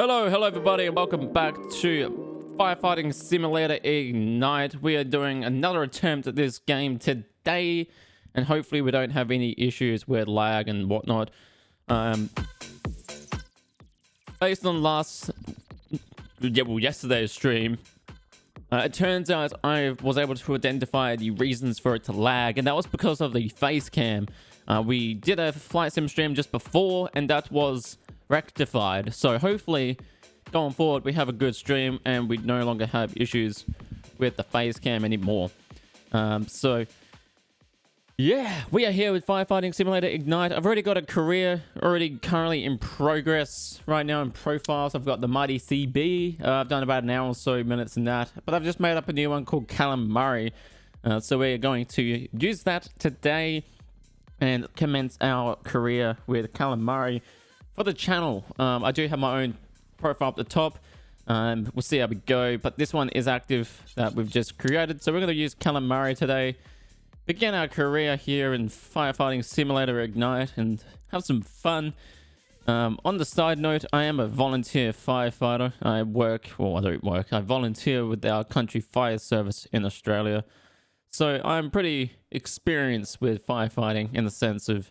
Hello everybody, and welcome back to Firefighting Simulator Ignite. We are doing another attempt at this game today, and hopefully we don't have any issues with lag and whatnot. Based on yesterday's stream, it turns out I was able to identify the reasons for it to lag, and that was because of the face cam. We did a flight sim stream just before, and that was rectified. So hopefully going forward we have a good stream and we no longer have issues with the face cam anymore. So yeah, we are here with Firefighting Simulator Ignite. I've already got a career currently in progress right now in profiles. I've got the Mighty CB. I've done about an hour or so minutes in that, but I've just made up a new one called Callum Murray. So we're going to use that today and commence our career with Callum Murray for the channel. I do have my own profile up the top. We'll see how we go, but this one is active that we've just created. So we're going to use Callum Murray today, begin our career here in Firefighting Simulator Ignite, and have some fun. On the side note, I am a volunteer firefighter. I volunteer with our country fire service in Australia. So I'm pretty experienced with firefighting in the sense of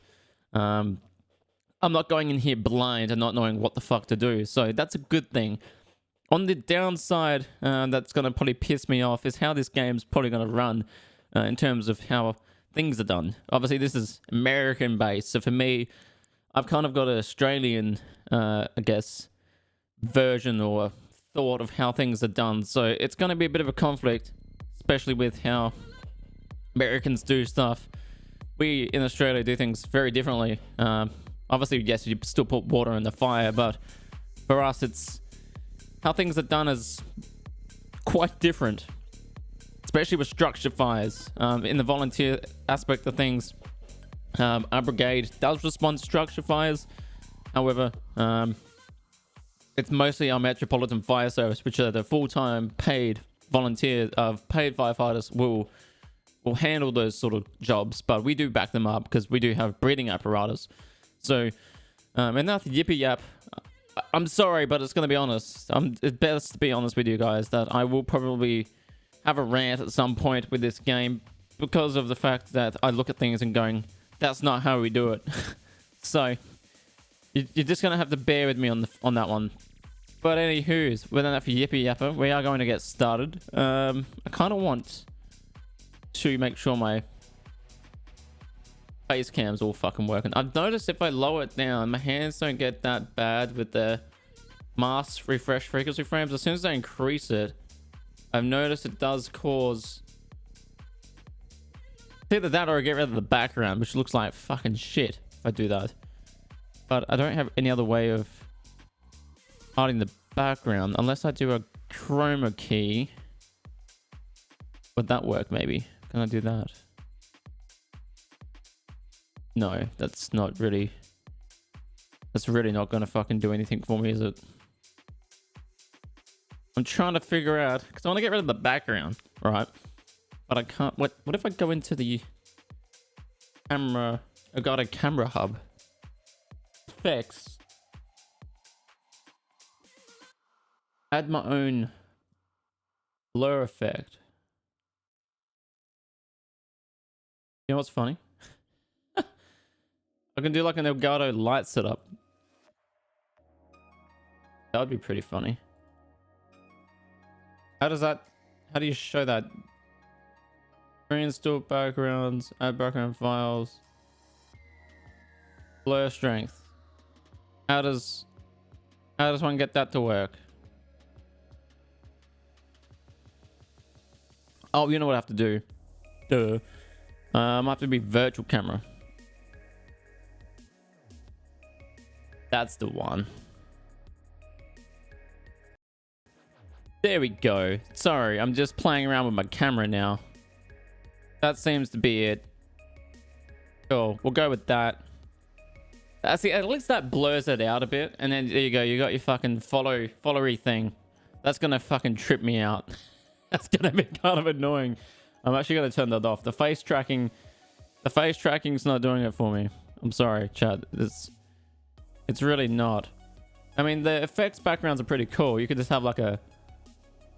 I'm not going in here blind and not knowing what the fuck to do. So that's a good thing. On the downside, that's going to probably piss me off, is how this game's probably going to run in terms of how things are done. Obviously, this is American based. So for me, I've kind of got an Australian, I guess, version or thought of how things are done. So it's going to be a bit of a conflict, especially with how Americans do stuff. We in Australia do things very differently. Obviously, yes, you still put water in the fire, but for us, it's how things are done is quite different, especially with structure fires. In the volunteer aspect of things, our brigade does respond to structure fires. However, it's mostly our Metropolitan Fire Service, which are the full-time paid volunteers, paid firefighters will handle those sort of jobs, but we do back them up because we do have breathing apparatus. So, and that's yippee yap. I'm sorry, but it's going to be honest. It's best to be honest with you guys that I will probably have a rant at some point with this game because of the fact that I look at things and going, that's not how we do it. So, you're just going to have to bear with me on that one. But anywho's, with enough yippee yapper, we are going to get started. I kind of want to make sure my face cam's all fucking working. I've noticed if I lower it down, my hands don't get that bad with the mask refresh frequency frames. As soon as I increase it, I've noticed it does cause either that or I get rid of the background, which looks like fucking shit if I do that. But I don't have any other way of hiding the background unless I do a chroma key. Would that work maybe? Can I do that? No, that's really not gonna fucking do anything for me, is it? I'm trying to figure out, because I want to get rid of the background, right? But I can't. What if I go into the camera? I got a camera hub. Effects. Add my own blur effect. You know what's funny? I can do like an Elgato light setup. That would be pretty funny. How do you show that? Reinstall backgrounds, add background files, blur strength. How does one get that to work? Oh, you know what I have to do? Duh. I have to be virtual camera. That's the one. There we go. Sorry, I'm just playing around with my camera now. That seems to be it. Cool, we'll go with that. See, at least that blurs it out a bit. And then there you go, you got your fucking followery thing. That's gonna fucking trip me out. That's gonna be kind of annoying. I'm actually gonna turn that off. The face tracking's not doing it for me. I'm sorry, chat. It's really not. I mean, the effects backgrounds are pretty cool. You could just have like a...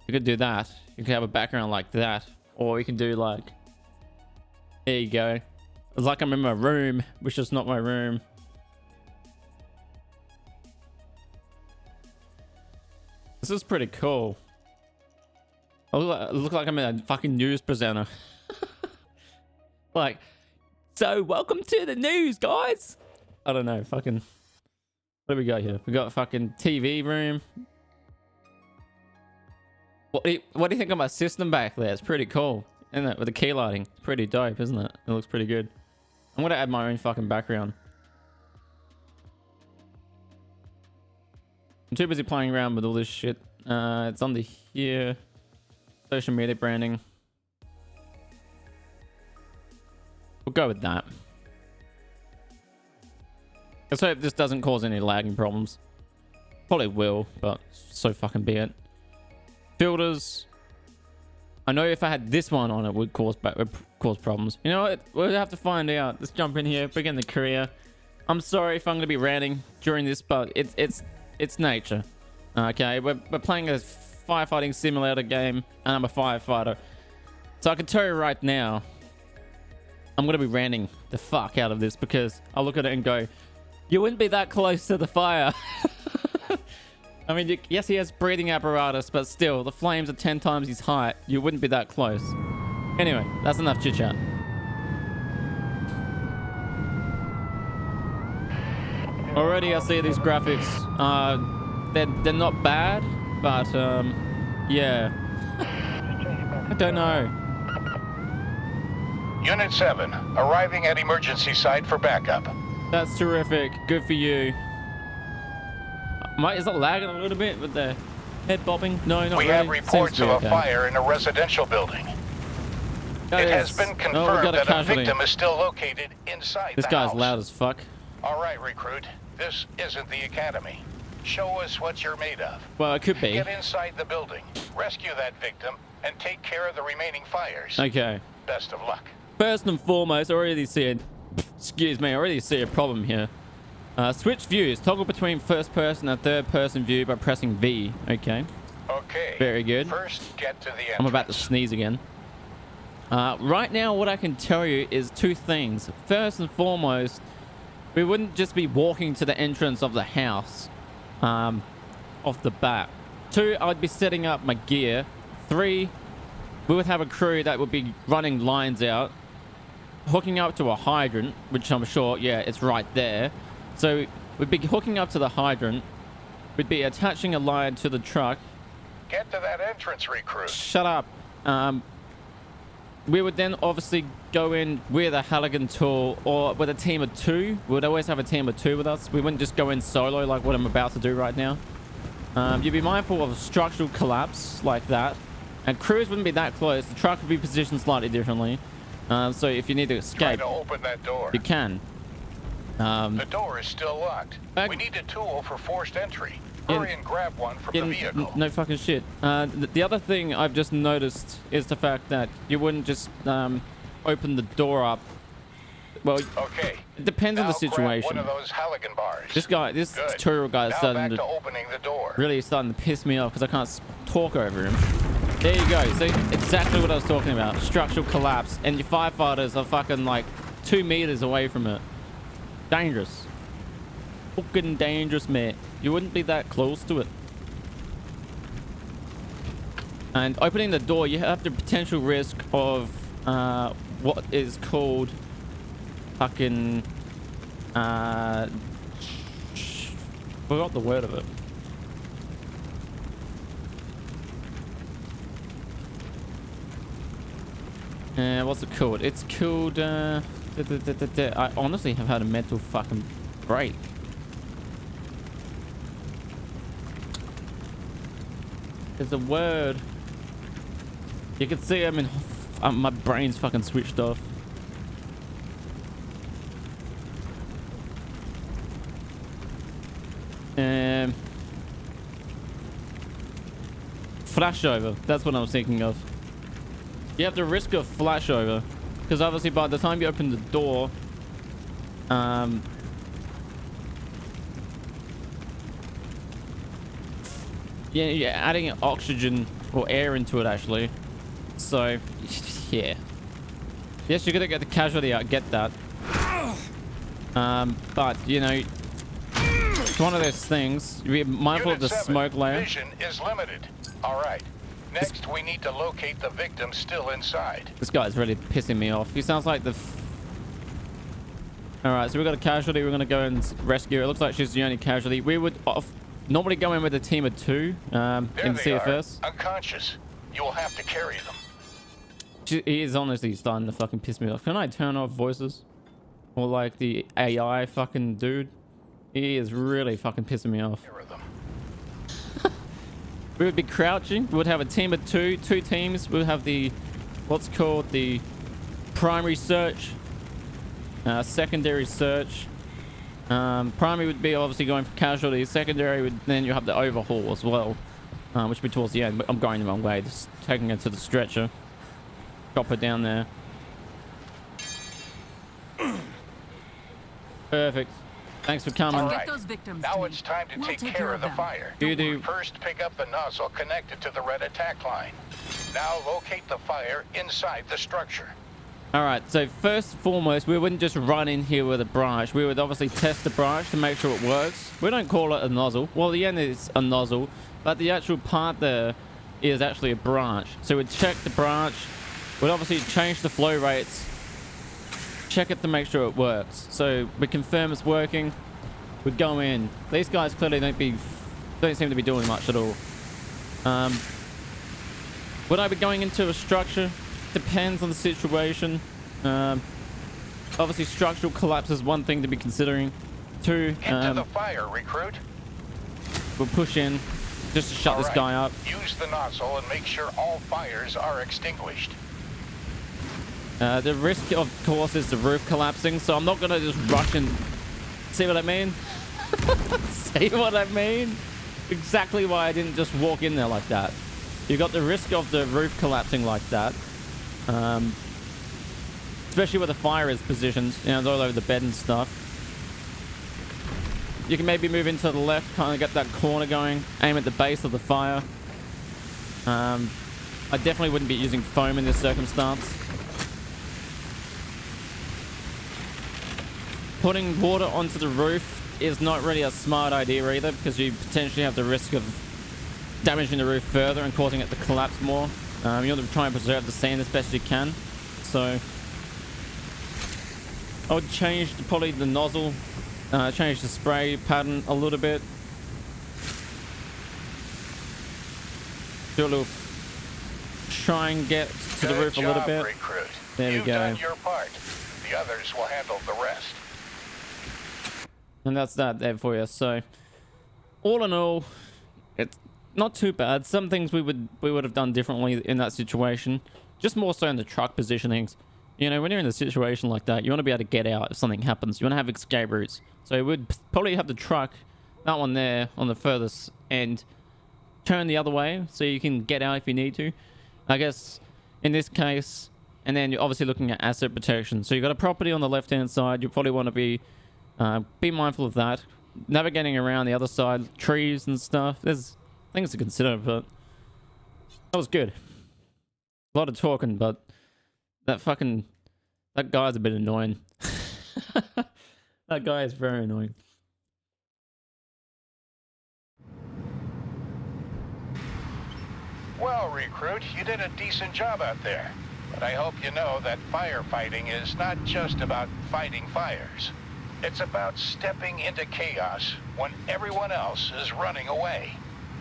You could do that. You could have a background like that. Or you can do like... There you go. It's like I'm in my room, which is not my room. This is pretty cool. I look like I'm a fucking news presenter. Like, so welcome to the news, guys. I don't know, fucking... What do we got here? We got a fucking TV room. What do you think of my system back there? It's pretty cool, isn't it? With the key lighting. It's pretty dope, isn't it? It looks pretty good. I'm gonna add my own fucking background. I'm too busy playing around with all this shit. It's under here. Social media branding. We'll go with that. Let's hope this doesn't cause any lagging problems. Probably will, but so fucking be it. Filters. I know if I had this one on, it would cause problems. You know what? We'll have to find out. Let's jump in here. Begin the career. I'm sorry if I'm going to be ranting during this, but it's nature. Okay, we're playing a firefighting simulator game, and I'm a firefighter. So I can tell you right now, I'm going to be ranting the fuck out of this because I'll look at it and go, you wouldn't be that close to the fire. I mean, yes, he has breathing apparatus, but still, the flames are 10 times his height. You wouldn't be that close. Anyway, that's enough chit-chat. Already, I see these graphics. They're not bad, but, yeah. I don't know. Unit 7, arriving at emergency site for backup. That's terrific. Good for you. Is it lagging a little bit with the head bobbing? No, not really. We have reports of a fire in a residential building. It has been confirmed that a victim is still located inside the house. This guy's loud as fuck. All right, recruit. This isn't the academy. Show us what you're made of. Well, it could be. Get inside the building, rescue that victim, and take care of the remaining fires. Okay. Best of luck. First and foremost, I already see a problem here. Switch views. Toggle between first person and third person view by pressing V. Okay. Okay. Very good. First, get to the entrance. I'm about to sneeze again. Right now, what I can tell you is two things. First and foremost, we wouldn't just be walking to the entrance of the house off the bat. 2, I'd be setting up my gear. 3, we would have a crew that would be running lines out, hooking up to a hydrant, which I'm sure, yeah, it's right there. So we'd be hooking up to the hydrant. We'd be attaching a line to the truck. Get to that entrance, recruit. Shut up. We would then obviously go in with a Halligan tool or with a team of 2. We would always have a team of 2 with us. We wouldn't just go in solo like what I'm about to do right now. You'd be mindful of structural collapse like that. And crews wouldn't be that close. The truck would be positioned slightly differently. So if you need to escape, try to open that door. You can. The door is still locked. We need a tool for forced entry. Hurry and grab one from the vehicle. No fucking shit. The other thing I've just noticed is the fact that you wouldn't just open the door up. Well, okay. It depends on the situation. One of those Halligan bars. This tutorial guy is starting to opening the door. Really starting to piss me off because I can't talk over him. There you go. See, exactly what I was talking about. Structural collapse, and your firefighters are fucking like 2 meters away from it. Dangerous. Fucking dangerous, mate. You wouldn't be that close to it. And opening the door, you have the potential risk of what is called fucking forgot the word of it. What's it called? It's called I honestly have had a mental fucking break. There's a word. You can see I'm in my brain's fucking switched off. Flashover. That's what I was thinking of. You have the risk of flashover because obviously by the time you open the door, Yeah, you're adding oxygen or air into it actually. So, yeah. Yes, you're gonna get the casualty. I get that. But you know, it's one of those things. Be mindful of the smoke layer. Vision is limited. All right. Next, we need to locate the victim still inside. This guy's really pissing me off. He sounds like the... Alright, so we've got a casualty. We're going to go and rescue her. It looks like she's the only casualty. We would normally go in with a team of 2 in the CFS. Unconscious. You will have to carry them. He is honestly starting to fucking piss me off. Can I turn off voices? Or like the AI fucking dude? He is really fucking pissing me off. We would be crouching. We would have a team of 2 teams. We would have the what's called the primary search, secondary search. Primary would be obviously going for casualties. Secondary would then you have the overhaul as well, which would be towards the end. I'm going the wrong way. Just taking it to the stretcher. Drop her down there. Perfect. Thanks for coming. All right. Now it's time to take care of the fire. First, pick up the nozzle connected to the red attack line. Now locate the fire inside the structure. All right. So first and foremost, we wouldn't just run in here with a branch. We would obviously test the branch to make sure it works. We don't call it a nozzle. Well, the end is a nozzle, but the actual part there is actually a branch. So we'd check the branch. We'd obviously change the flow rates. Check it to make sure it works. So we confirm it's working. We'd go in. These guys clearly don't seem to be doing much at all. Would I be going into a structure? Depends on the situation. Obviously structural collapse is one thing to be considering. 2, into the fire, recruit. We'll push in just to shut this guy up. Use the nozzle and make sure all fires are extinguished. The risk, of course, is the roof collapsing, so I'm not going to just rush in. See what I mean? See what I mean? Exactly why I didn't just walk in there like that. You got the risk of the roof collapsing like that. Especially where the fire is positioned, you know, all over the bed and stuff. You can maybe move into the left, kind of get that corner going, aim at the base of the fire. I definitely wouldn't be using foam in this circumstance. Putting water onto the roof is not really a smart idea either, because you potentially have the risk of damaging the roof further and causing it to collapse more. You want to try and preserve the sand as best you can. So I would change probably the nozzle, change the spray pattern a little bit. Do a little, try and get to the roof a little bit. Recruit. There we go. You've done your part. The others will handle the rest. And that's that there for you. So all in all, it's not too bad. Some things we would have done differently in that situation. Just more so in the truck positionings. You know, when you're in a situation like that, you want to be able to get out if something happens. You want to have escape routes. So we'd probably have the truck, that one there on the furthest end, turn the other way so you can get out if you need to. I guess in this case, and then you're obviously looking at asset protection. So you've got a property on the left-hand side. You probably want to be mindful of that. Navigating around the other side, trees and stuff. There's things to consider, but that was good. A lot of talking, but that guy's a bit annoying. That guy is very annoying. Well, recruit, you did a decent job out there. But I hope you know that firefighting is not just about fighting fires. It's about stepping into chaos when everyone else is running away.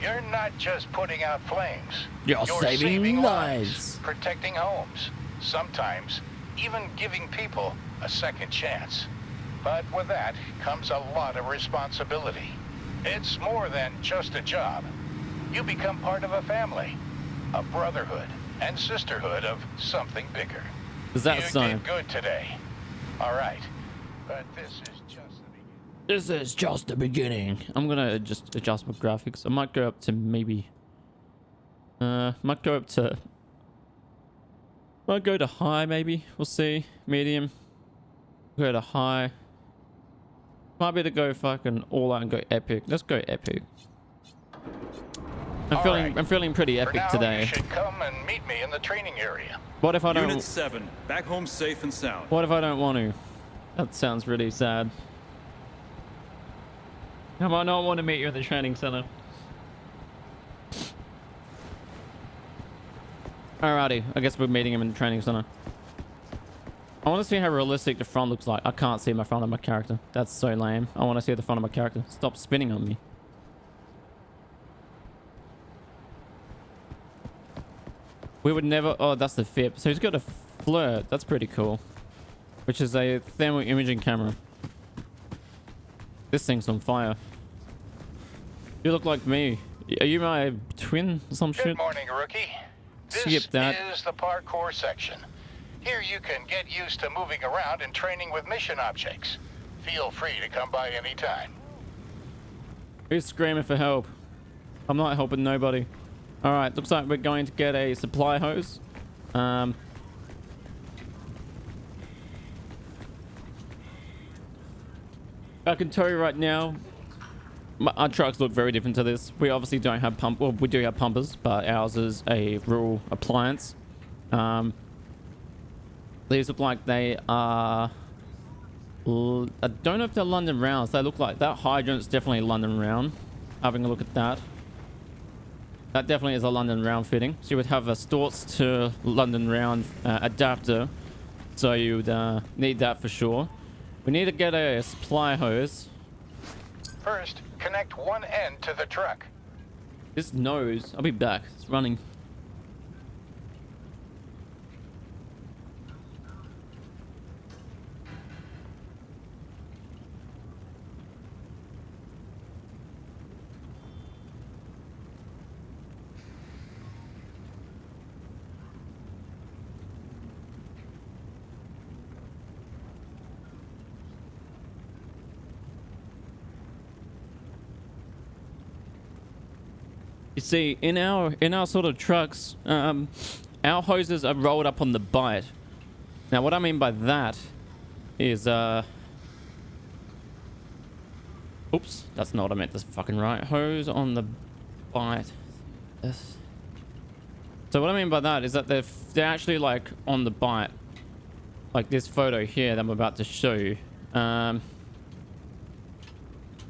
You're not just putting out flames. You're saving lives. Protecting homes. Sometimes even giving people a second chance. But with that comes a lot of responsibility. It's more than just a job. You become part of a family, a brotherhood and sisterhood of something bigger. Is that so? You did good today. All right. But this is just the beginning. This is just the beginning. I'm gonna just adjust my graphics. I might go up to maybe... might go to high maybe. We'll see. Medium. Go to high. Might be to go fucking all out and go epic. Let's go epic. All right. I'm feeling pretty For epic now, today. you should come and meet me in the training area. What if I don't? Unit 7, back home safe and sound. What if I don't want to? That sounds really sad. I might not want to meet you in the training center. Alrighty, I guess we're meeting him in the training center. I want to see how realistic the front looks like. I can't see my front of my character. That's so lame. I want to see the front of my character. Stop spinning on me. We would never... Oh, that's the FIP. So he's got a flirt. That's pretty cool. Which is a thermal imaging camera. This thing's on fire. You look like me. Are you my twin or some shit? Good morning, rookie. Skip This that. is the parkour section. Here you can get used to moving around and training with mission objects. Feel free to come by anytime. Who's screaming for help? I'm not helping nobody. Alright, looks like we're going to get a supply hose. I can tell you right now, our trucks look very different to this. We obviously don't have pump. Well, we do have pumpers, but ours is a rural appliance. These look like they are... I don't know if they're London rounds. They look like that hydrant's definitely London round. Having a look at that. That definitely is a London round fitting. So you would have a Storts to London round adapter. So you would need that for sure. We need to get a supply hose. First, connect one end to the truck. This nose... I'll be back. It's running. You see, in our sort of trucks, our hoses are rolled up on the bite. Now, what I mean by that is, oops, that's not what I meant. That's fucking right. Hose on the bite. Yes. So what I mean by that is that they're actually like on the bite, like this photo here that I'm about to show you.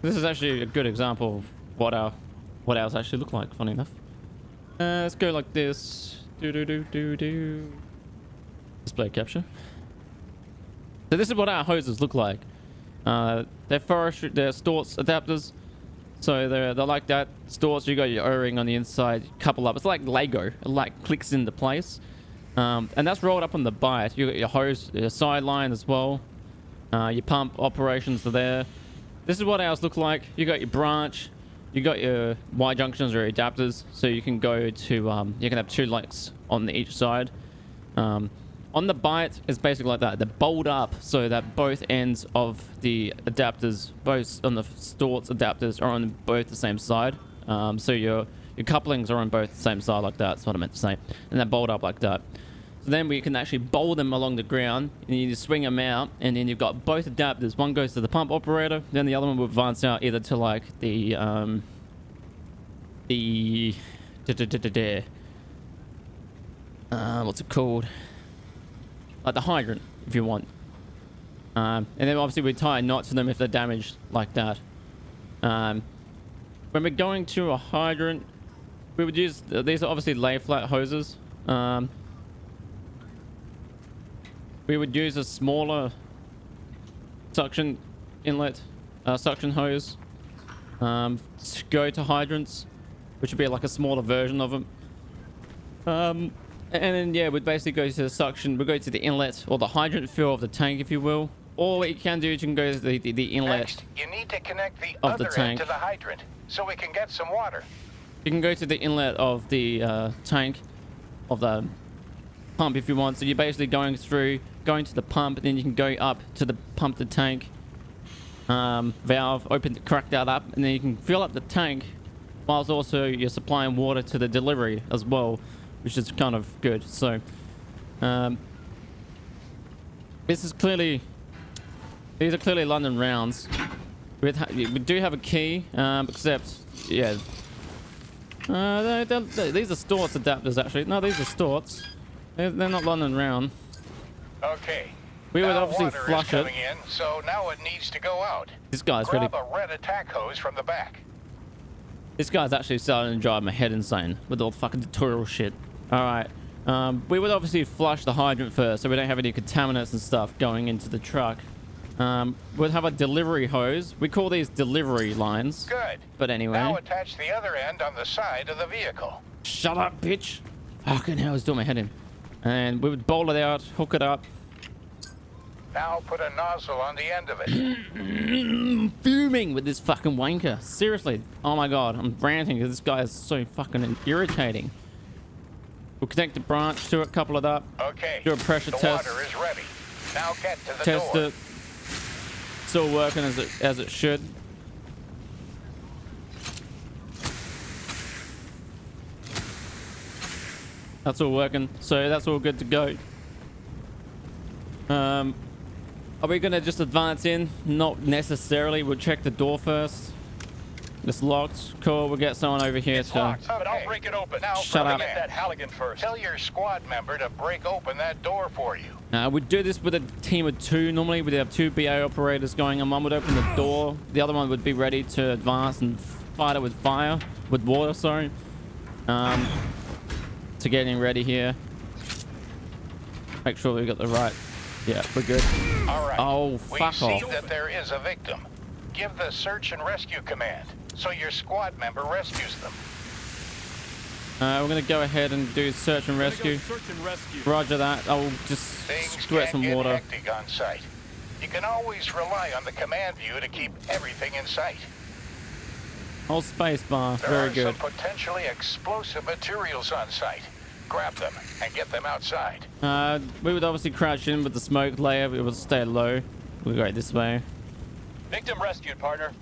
This is actually a good example of what ours actually look like, funny enough. Let's go like this. Display capture. So this is what our hoses look like. They're forestry, they're Storts adapters. So they're like that. Storts, you got your O-ring on the inside, couple up. It's like Lego. It like clicks into place. And that's rolled up on the bite. You got your hose, your sideline as well. Your pump operations are there. This is what ours look like. You got your branch. You got your Y junctions or adapters, so you can go to you can have two lights on each side. On the bite, it's basically like that. They're bowled up so that both ends of the adapters, both on the Storts adapters, are on both the same side. So your couplings are on both the same side like that. That's what I meant to say. And they're bowled up like that. So then we can actually bowl them along the ground, and you swing them out, and then you've got both adapters. One goes to the pump operator, then the other one will advance out either to like the what's it called? Like the hydrant, if you want. And then obviously we tie a knot to them if they're damaged like that. When we're going to a hydrant, we would use these are obviously lay flat hoses. We would use a smaller suction inlet, suction hose to go to hydrants, which would be like a smaller version of them. And then yeah, we'd basically go to the suction. We'd go to the inlet or the hydrant fill of the tank, if you will. Or what you can do is you can go to the inlet. Next, you need to connect the of other the tank end to the hydrant so we can get some water. You can go to the inlet of the tank of the pump if you want. So you're basically going to the pump, and then you can go up to the pump to tank valve, crack that up, and then you can fill up the tank whilst also you're supplying water to the delivery as well, which is kind of good. So these are clearly London rounds. We do have a key, except yeah, These are Storts adapters, actually. No, these are Storts. They're not running around. Okay. We would Now obviously water flush is it. coming in, so now it needs to go out. This guy's really... Grab a red attack hose from the back. This guy's actually starting to drive my head insane with all the fucking tutorial shit. Alright. We would obviously flush the hydrant first so we don't have any contaminants and stuff going into the truck. We'll have a delivery hose. We call these delivery lines. Good. But anyway. Now attach the other end on the side of the vehicle. Shut up, bitch. Fucking hell, it's doing my head in. And we would bowl it out, hook it up. Now put a nozzle on the end of it. Fuming with this fucking wanker. Seriously. Oh my god, I'm ranting because this guy is so fucking irritating. We'll connect the branch to it, couple it up. Okay. Do a pressure the test. water is ready. Now get to the Test door. it. Still working as it should. That's all working, so that's all good to go. Are we gonna just advance in? Not necessarily. We'll check the door first. It's locked. Cool. We'll get someone over here It's to... locked, but I'll break it open. Now Shut up. get that Halligan first. Tell your squad member to break open that door for you. We'd do this with a team of two. Normally, we'd have two BA operators going, and one would open the door. The other one would be ready to advance and fight it with fire. With water, sorry. To getting ready here. Make sure we got the right... Yeah, we're good. All right. Oh, fuck off. We see that there is a victim. Give the search and rescue command, so your squad member rescues them. We're going to go ahead and do search and rescue. Search and rescue. Roger that. I'll just Things squirt can some get water. hectic on site. You can always rely on the command view to keep everything in sight. Hold space bar. There Very are good. some potentially explosive materials on site. Grab them and get them outside. We would obviously crouch in with the smoke layer. We would stay low. We'll go this way. Victim rescued, partner.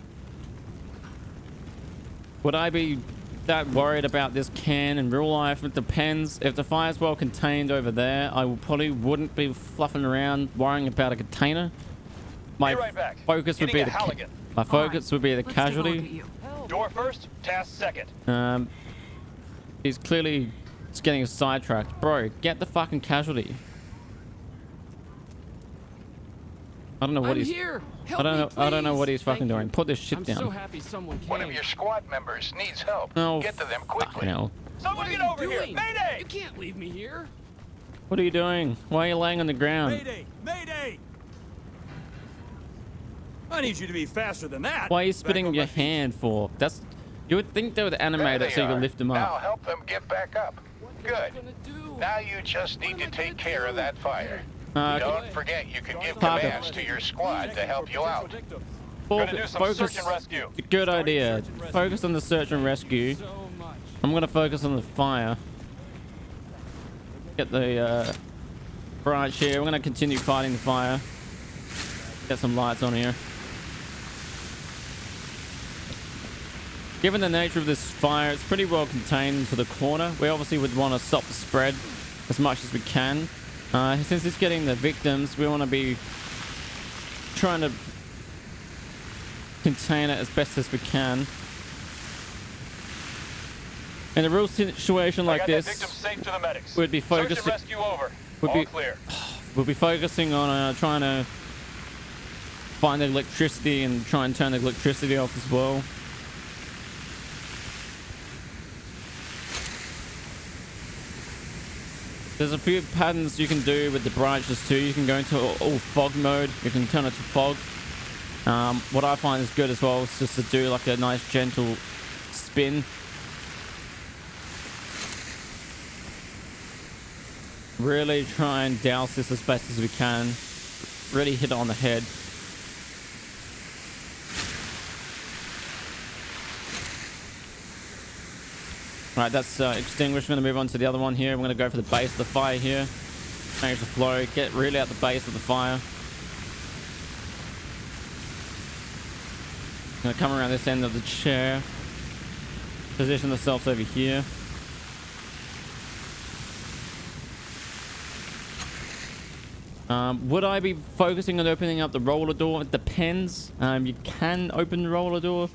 Would I be that worried about this can in real life? It depends. If the fire's well contained over there, I probably wouldn't be fluffing around worrying about a container. My Be right back. focus would Getting be a the Halligan. my focus would be the Let's take a look at casualty. you. Door first, task second. He's clearly just getting sidetracked. Bro, get the fucking casualty. I don't know what I'm he's... here. Help I don't me, know. I don't know please. what he's fucking Thank you. doing. Put this shit I'm down. so happy someone came. One of your squad members needs help. Oh, Get to them fucking quickly. hell. Someone What are get you over here. doing? Mayday! You can't leave me here. What are you doing? Why are you laying on the ground? Mayday! Mayday! I need you to be faster than that. Why are you Back spitting on your my feet. hand for? That's... You would think they would animate There it so you they could are. lift them Now up. help them get back up. Good. What am I gonna do? Now you just need to take care of that fire. Uh, Don't forget you can give Parker. commands to your squad to help you out. Gonna do some Focus. search and rescue. Good idea. Focus on the search and rescue. So much. I'm gonna focus on the fire. Get the branch here. We're gonna continue fighting the fire. Get some lights on here. Given the nature of this fire, it's pretty well contained to the corner. We obviously would want to stop the spread as much as we can. Since it's getting the victims, we want to be trying to contain it as best as we can. In a real situation like I got this, that victim safe to the medics. we'd be Search and focusing. rescue over. Would All be- clear. We'll be focusing on trying to find the electricity and try and turn the electricity off as well. There's a few patterns you can do with the branches too. You can go into all fog mode. You can turn it to fog. What I find is good as well is just to do like a nice gentle spin. Really try and douse this as best as we can. Really hit it on the head. Right, that's extinguished. We're going to move on to the other one here. We're going to go for the base of the fire here. Manage the flow. Get really at the base of the fire. Going to come around this end of the chair. Position ourselves over here. Would I be focusing on opening up the roller door? It depends. You can open the roller door.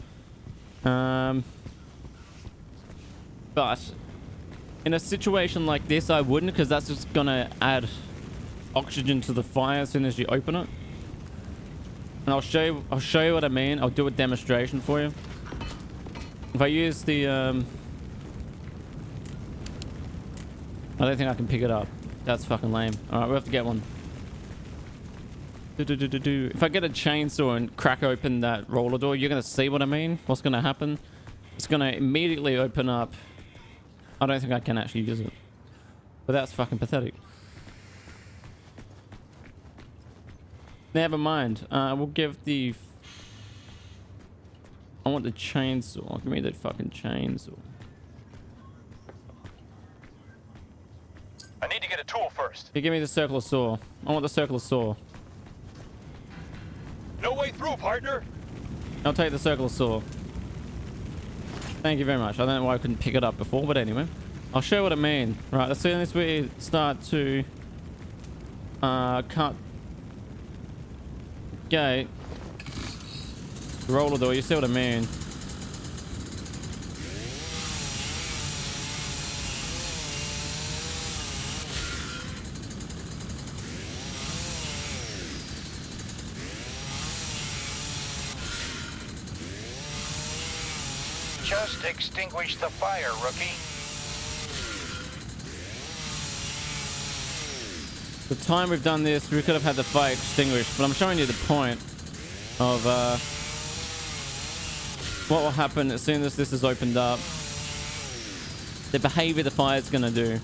But in a situation like this, I wouldn't, because that's just gonna add oxygen to the fire as soon as you open it. And I'll show you what I mean. I'll do a demonstration for you. If I use the I don't think I can pick it up. That's fucking lame. All right, we have to get one. If I get a chainsaw and crack open that roller door, you're gonna see what I mean. What's gonna happen? It's gonna immediately open up. I don't think I can actually use it, but that's fucking pathetic. Never mind. We'll give the. I want the chainsaw. Give me the fucking chainsaw. I need to get a tool first. Here, give me the circular saw. I want the circular saw. No way through, partner. I'll take the circular saw. Thank you very much. I don't know why I couldn't pick it up before, but anyway. I'll show you what I mean. Right, as soon as we start to cut gate, roller door, you see what I mean. Just extinguish the fire, rookie. The time we've done this, we could have had the fire extinguished, but I'm showing you the point of what will happen as soon as this is opened up. The behavior the fire is going to do.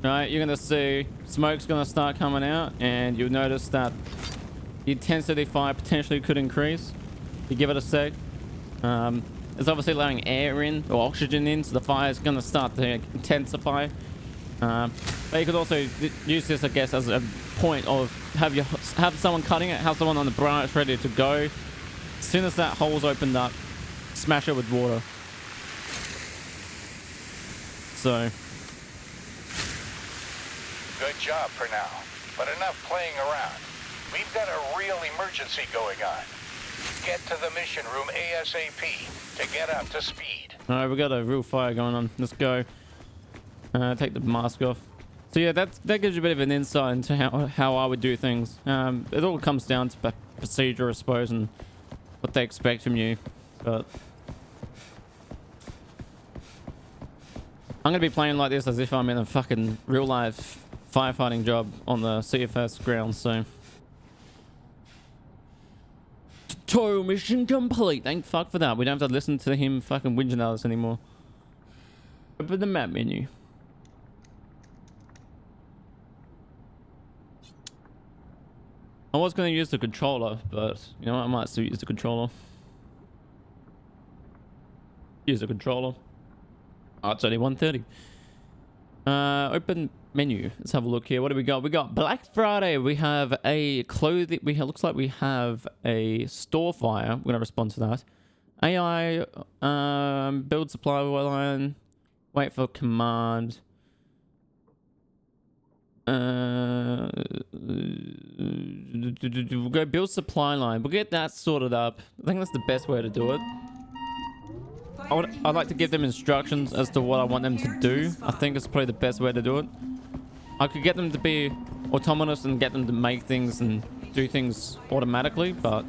Right, you're going to see smoke's going to start coming out, and you'll notice that the intensity of fire potentially could increase. You give it a sec. It's obviously allowing air in or oxygen in, so the fire is going to start to intensify. But you could also use this, I guess, as a point of have someone cutting it, have someone on the branch ready to go. As soon as that hole's opened up, smash it with water. So. Good job for now, but enough playing around. We've got a real emergency going on. Get to the mission room ASAP to get up to speed. All right, we got a real fire going on. Let's go. Take the mask off. So yeah, that gives you a bit of an insight into how I would do things. It all comes down to procedure, I suppose, and what they expect from you. But I'm gonna be playing like this as if I'm in a fucking real life firefighting job on the CFS ground. So tutorial mission complete. Thank fuck for that. We don't have to listen to him fucking whinging at us anymore. Open the map menu. I was going to use the controller, but you know what? I might still use the controller. Use the controller. Oh, it's only 1:30. Open menu. Let's have a look here. What do we got? We got Black Friday. We have a clothing. Looks like we have a store fire. We're going to respond to that. AI build supply line. Wait for command. We'll go build supply line. We'll get that sorted up. I think that's the best way to do it. I'd like to give them instructions as to what I want them to do. I think it's probably the best way to do it. I could get them to be autonomous and get them to make things and do things automatically, but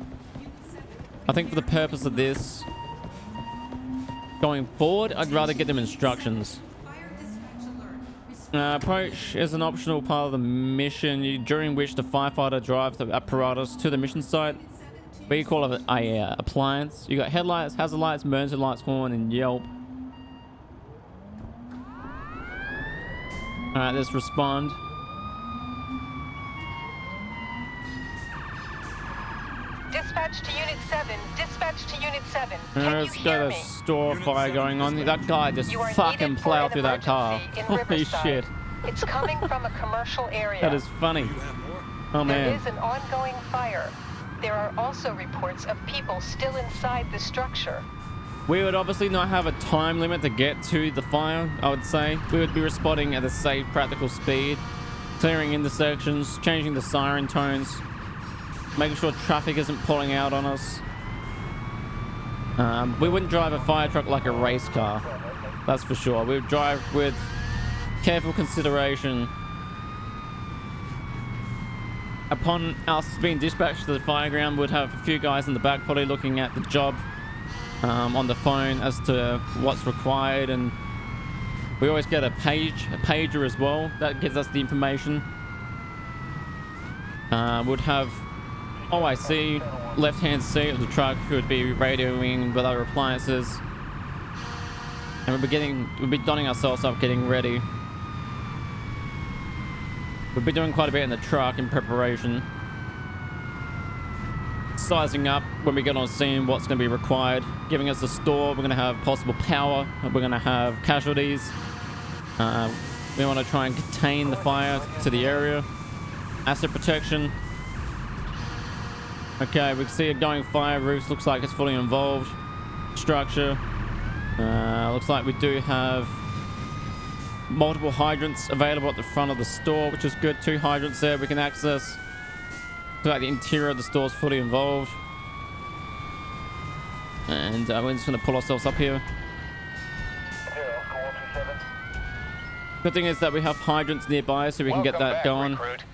I think for the purpose of this going forward, I'd rather get them instructions. Approach is an optional part of the mission during which the firefighter drives the apparatus to the mission site. We call it a appliance. You got headlights, hazard lights, emergency lights, horn, and yelp. Alright, let's respond. Dispatch to Unit 7. Dispatch to Unit 7. Let's go to store fire going on. That guy just fucking plowed through that car. Holy shit. It's coming from a commercial area. That is funny. Oh man. There is an ongoing fire. There are also reports of people still inside the structure. We would obviously not have a time limit to get to the fire, I would say. We would be responding at a safe, practical speed, clearing intersections, changing the siren tones, making sure traffic isn't pulling out on us. We wouldn't drive a fire truck like a race car. That's for sure. We would drive with careful consideration. Upon us being dispatched to the fire ground, we'd have a few guys in the back probably looking at the job on the phone as to what's required, and we always get a pager as well that gives us the information. Would have OIC left hand seat of the truck, who would be radioing with other appliances, and we'd be donning ourselves up, getting ready. We'll be doing quite a bit in the truck in preparation. Sizing up when we get on scene what's going to be required. Giving us a store. We're going to have possible power. We're going to have casualties. We want to try and contain the fire to the area. Asset protection. Okay, we can see it going fire. Roofs looks like it's fully involved. Structure. Looks like we do have multiple hydrants available at the front of the store, which is good. 2 hydrants there we can access. Looks like the interior of the store is fully involved. And we're just going to pull ourselves up here. Good thing is that we have hydrants nearby, so we can get that going. Recruit.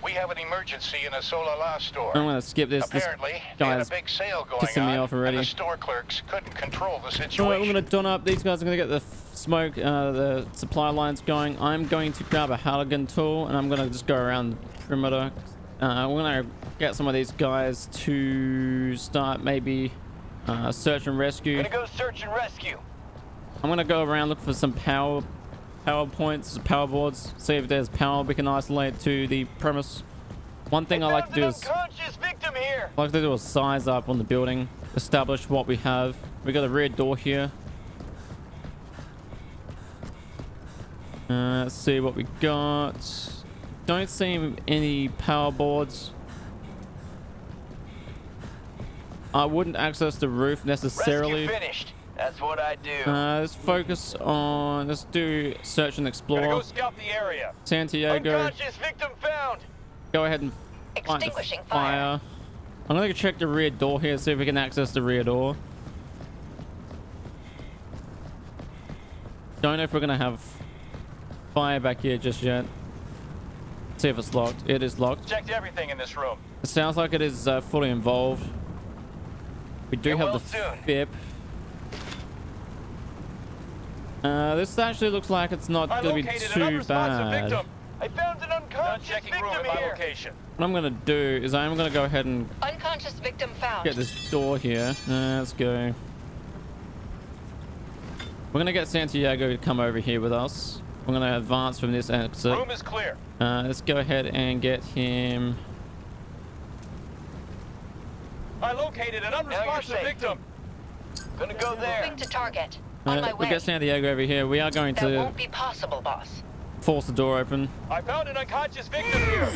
We have an emergency in a Sola La store. I'm going to skip this. Apparently, This they had guy's a big sale going pissing me on, off already. and the store clerks couldn't control the situation. Alright, we're going to don up. These guys are going to get the smoke, the supply lines going. I'm going to grab a Halligan tool, and I'm going to just go around the perimeter. We're going to get some of these guys to start maybe search and rescue. Gonna go search and rescue. I'm going to go around, look for some power points, power boards, see if there's power we can isolate to the premise. One thing I like to do is victim here. I like to do a size up on the building, establish what we have. We got a rear door here. Let's see what we got. Don't see any power boards. I wouldn't access the roof necessarily. Rescue finished. That's what I do. Let's focus on. Let's do search and explore. Gonna go scout the area. Santiago, Unconscious victim found. go ahead and fight the Extinguishing fire. I'm gonna check the rear door here, see if we can access the rear door. Don't know if we're gonna have fire back here just yet. See if it's locked. It is locked. Checked everything in this room. It sounds like it is fully involved. We do Get have well the soon. FIP. This actually looks like it's not I going to be located an too unresponsive bad. victim. I found an unconscious checking victim room at my here. location. What I'm going to do is I'm going to go ahead and Unconscious victim found. get this door here. Let's go. We're going to get Santiago to come over here with us. We're going to advance from this exit. Room is clear. Let's go ahead and get him. I located an unresponsive victim. Gonna go there. Moving to target. On my We way. get Santiago over here. We are going That to won't be possible, boss. force the door open. I found an unconscious victim here.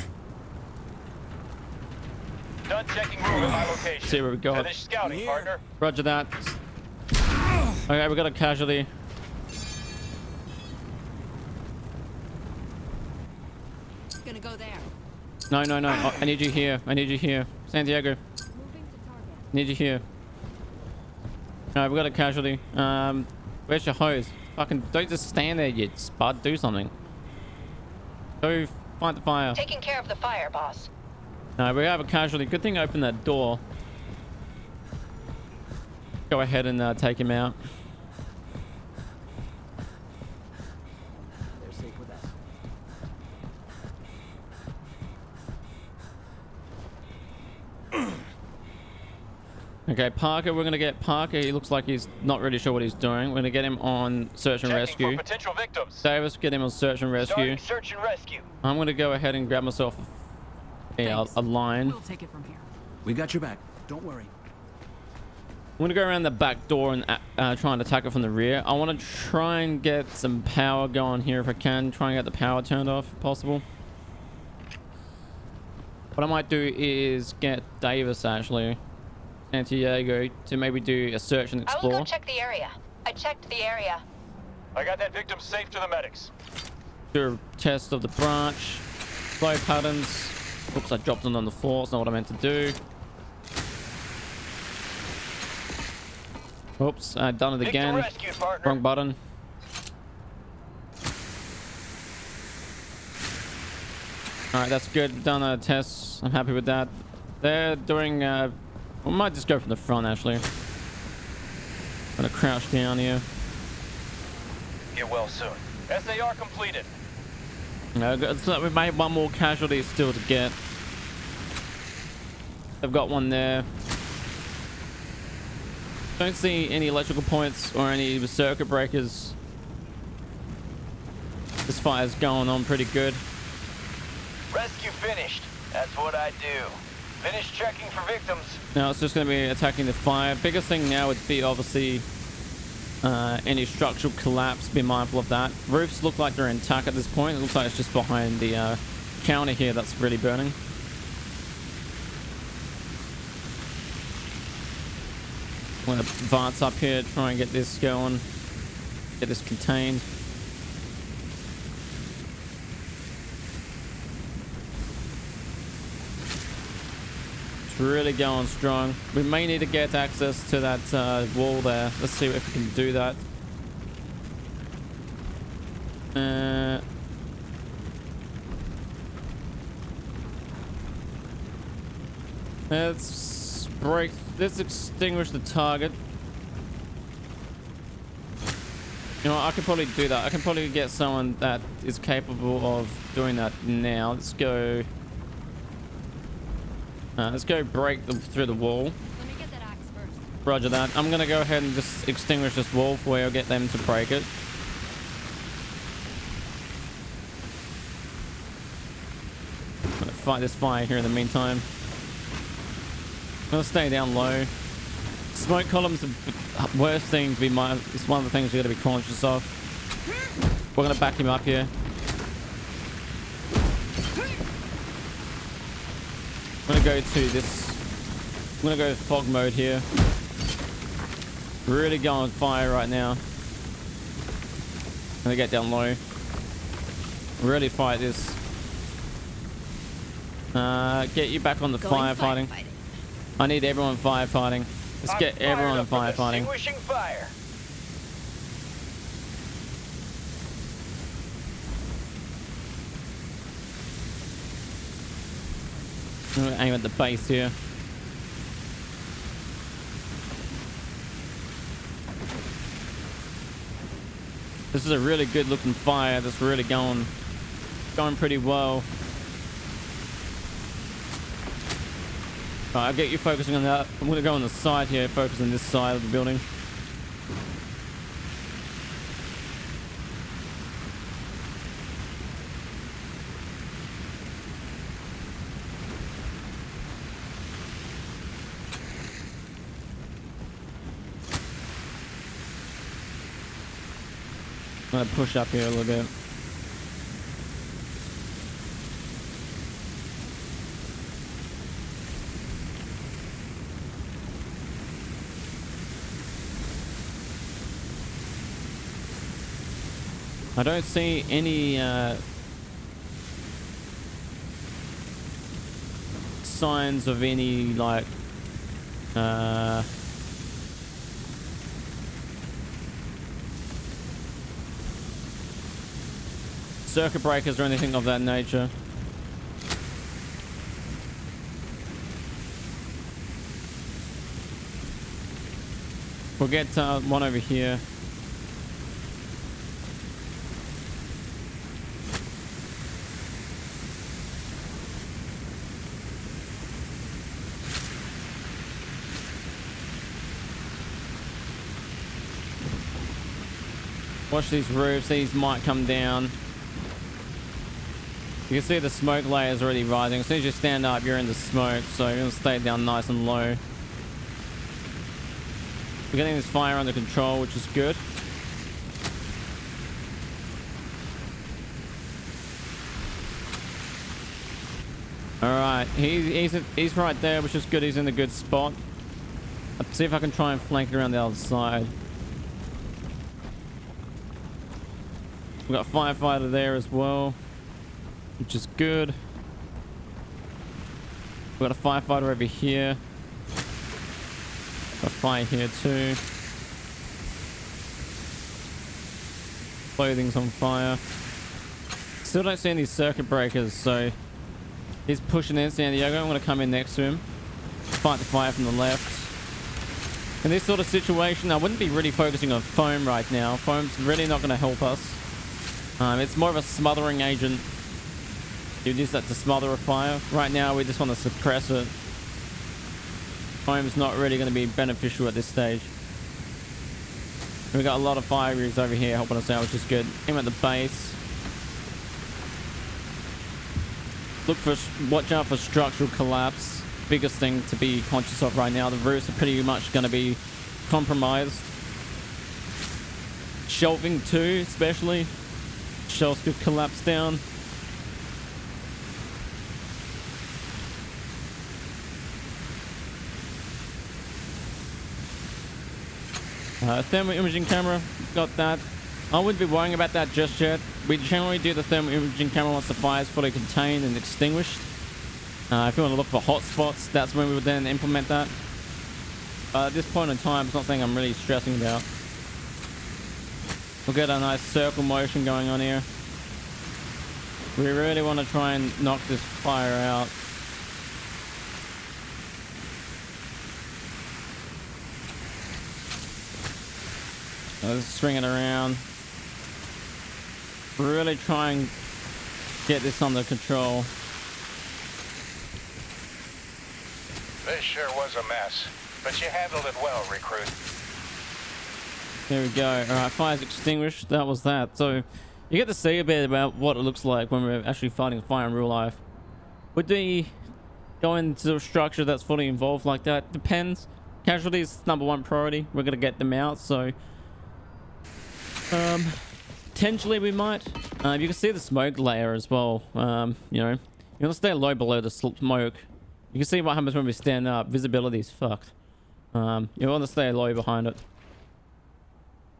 Done checking room at my location. See what we got. Finish scouting, partner. Roger that. Okay, we got a casualty. Gonna go there. No, no, no. Oh, I need you here. I need you here. Santiago, Moving to target. need you here. Alright, we got a casualty. Where's your hose? Fucking don't just stand there, you spud. Do something. Go fight the fire. Taking care of the fire, boss. No, we have a casualty. Good thing I opened that door. Go ahead and take him out. They're safe with us. Okay, Parker, we're gonna get Parker. He looks like he's not really sure what he's doing. We're gonna get him on search and Checking rescue. for potential victims. Davis, get him on search and rescue. Starting search and rescue. I'm gonna go ahead and grab myself a line. We'll take it from here. We got your back. Don't worry. I'm gonna go around the back door and try and attack it from the rear. I want to try and get some power going here if I can. Try and get the power turned off if possible. What I might do is get Davis, actually, Santiago, to maybe do a search and I will explore. go check the area. I checked the area. I got that victim safe to the medics. Do a test of the branch. Flow patterns. Oops, I dropped it on the floor. It's not what I meant to do. Oops, done it Victim again. rescued, partner. Wrong button. Alright, that's good. Done a test. I'm happy with that. They're doing... we might just go from the front, actually. Gonna crouch down here. Get well soon. SAR completed. So we made one more casualty still to get. They've got one there. Don't see any electrical points or any circuit breakers. This fire's going on pretty good. Rescue finished. That's what I do. Finish checking for victims. Now it's just going to be attacking the fire. Biggest thing now would be obviously any structural collapse. Be mindful of that. Roofs look like they're intact at this point. It looks like it's just behind the counter here that's really burning. I'm going to advance up here, try and get this going, get this contained. It's really going strong. We may need to get access to that wall there. Let's see if we can do that. Let's break. Let's extinguish the target. You know, I could probably do that. I can probably get someone that is capable of doing that now. Let's go. Let's go break through the wall. Let me get that axe first. Roger that. I'm gonna go ahead and just extinguish this wall before I'll get them to break it. I'm gonna fight this fire here in the meantime. I'm gonna stay down low. Smoke columns are the worst thing to be it's one of the things you gotta be conscious of. We're gonna back him up here. I'm gonna go to this. I'm gonna go fog mode here. Really going on fire right now. I'm gonna get down low. Really fight this. Get you back on the firefighting. I need everyone firefighting. Let's get everyone firefighting. Extinguishing fire. I'm gonna aim at the base here. This is a really good looking fire that's really going pretty well. Right, I'll get you focusing on that. I'm gonna go on the side here, focus on this side of the building. I'm gonna push up here a little bit. I don't see any signs of any like circuit breakers or anything of that nature. We'll get one over here. Watch these roofs. These might come down. You can see the smoke layers already rising. As soon as you stand up, you're in the smoke. So you're going to stay down nice and low. We're getting this fire under control, which is good. Alright, he's right there, which is good. He's in a good spot. Let's see if I can try and flank around the other side. We've got a firefighter there as well, which is good. We've got a firefighter over here. Got a fire here too. Clothing's on fire. Still don't see any circuit breakers, so he's pushing in San Diego. I'm going to come in next to him, fight the fire from the left. In this sort of situation, I wouldn't be really focusing on foam right now. Foam's really not going to help us. It's more of a smothering agent. You use that to smother a fire. Right now, we just want to suppress it. Foam's not really going to be beneficial at this stage. We got a lot of fire rigs over here helping us out, which is good. Aim at the base. Watch out for structural collapse. Biggest thing to be conscious of right now. The roofs are pretty much going to be compromised. Shelving too, especially. Shelves could collapse down. Thermal imaging camera, got that. I wouldn't be worrying about that just yet. We generally do the thermal imaging camera once the fire is fully contained and extinguished. If you want to look for hot spots, that's when we would then implement that. At this point in time, it's not something I'm really stressing about. We'll get a nice circle motion going on here. We really want to try and knock this fire out. Let's swing it around. Really try and get this under control. This sure was a mess, but you handled it well, recruit. There we go. Alright, fire's extinguished. That was that. So, you get to see a bit about what it looks like when we're actually fighting fire in real life. Would we go into a structure that's fully involved like that? Depends. Casualties, #1 priority. We're going to get them out, so... potentially we might. You can see the smoke layer as well. You know, you want to stay low below the smoke. You can see what happens when we stand up. Visibility is fucked. You want to stay low behind it.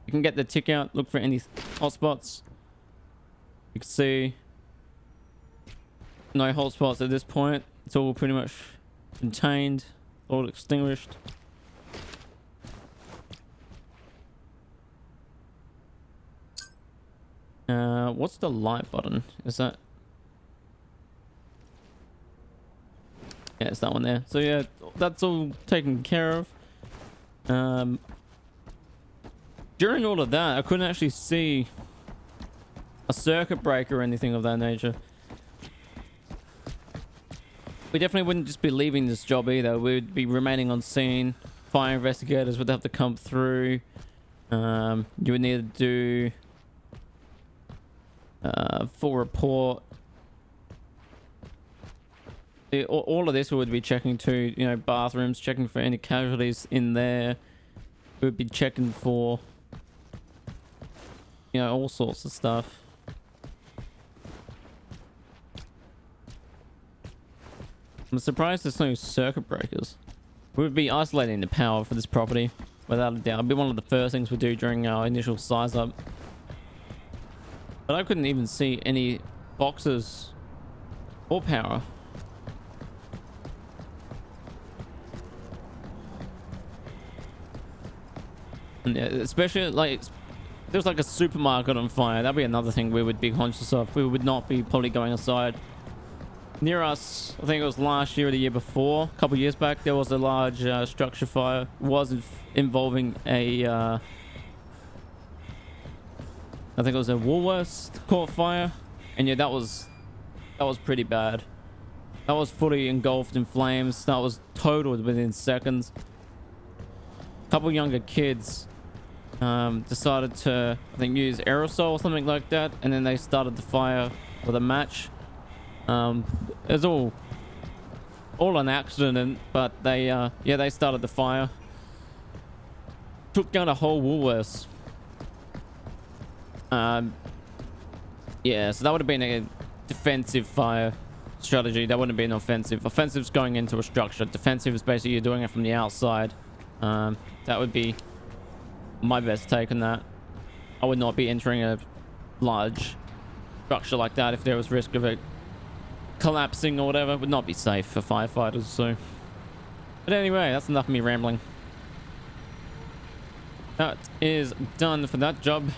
You can get the tick out. Look for any hotspots. You can see no hotspots at this point. It's all pretty much contained, all extinguished. What's the light button? Is that... Yeah, it's that one there. So yeah, that's all taken care of. During all of that, I couldn't actually see a circuit breaker or anything of that nature. We definitely wouldn't just be leaving this job either. We'd be remaining on scene. Fire investigators would have to come through. You would need to do full report. All of this we would be checking too, you know, bathrooms, checking for any casualties in there. We would be checking for, you know, all sorts of stuff. I'm surprised there's no circuit breakers. We would be isolating the power for this property, without a doubt. It'd be one of the first things we do during our initial size up. But I couldn't even see any boxes or power. And yeah, especially like there's like a supermarket on fire. That'd be another thing we would be conscious of. We would not be probably going aside. Near us, I think it was last year or the year before, a couple of years back, there was a large structure fire. It was involving a I think it was a Woolworths caught fire, and yeah, that was pretty bad. That was fully engulfed in flames. That was totaled within seconds. A couple younger kids decided to, I think, use aerosol or something like that, and then they started the fire with a match. It was all an accident, but they yeah, they started the fire. Took down a whole Woolworths. Yeah, so that would have been a defensive fire strategy. That wouldn't have been offensive. Offensive's going into a structure. Defensive is basically you're doing it from the outside. That would be my best take on that. I would not be entering a large structure like that if there was risk of it collapsing or whatever. It would not be safe for firefighters. So, but anyway, that's enough of me rambling. That is done for that job.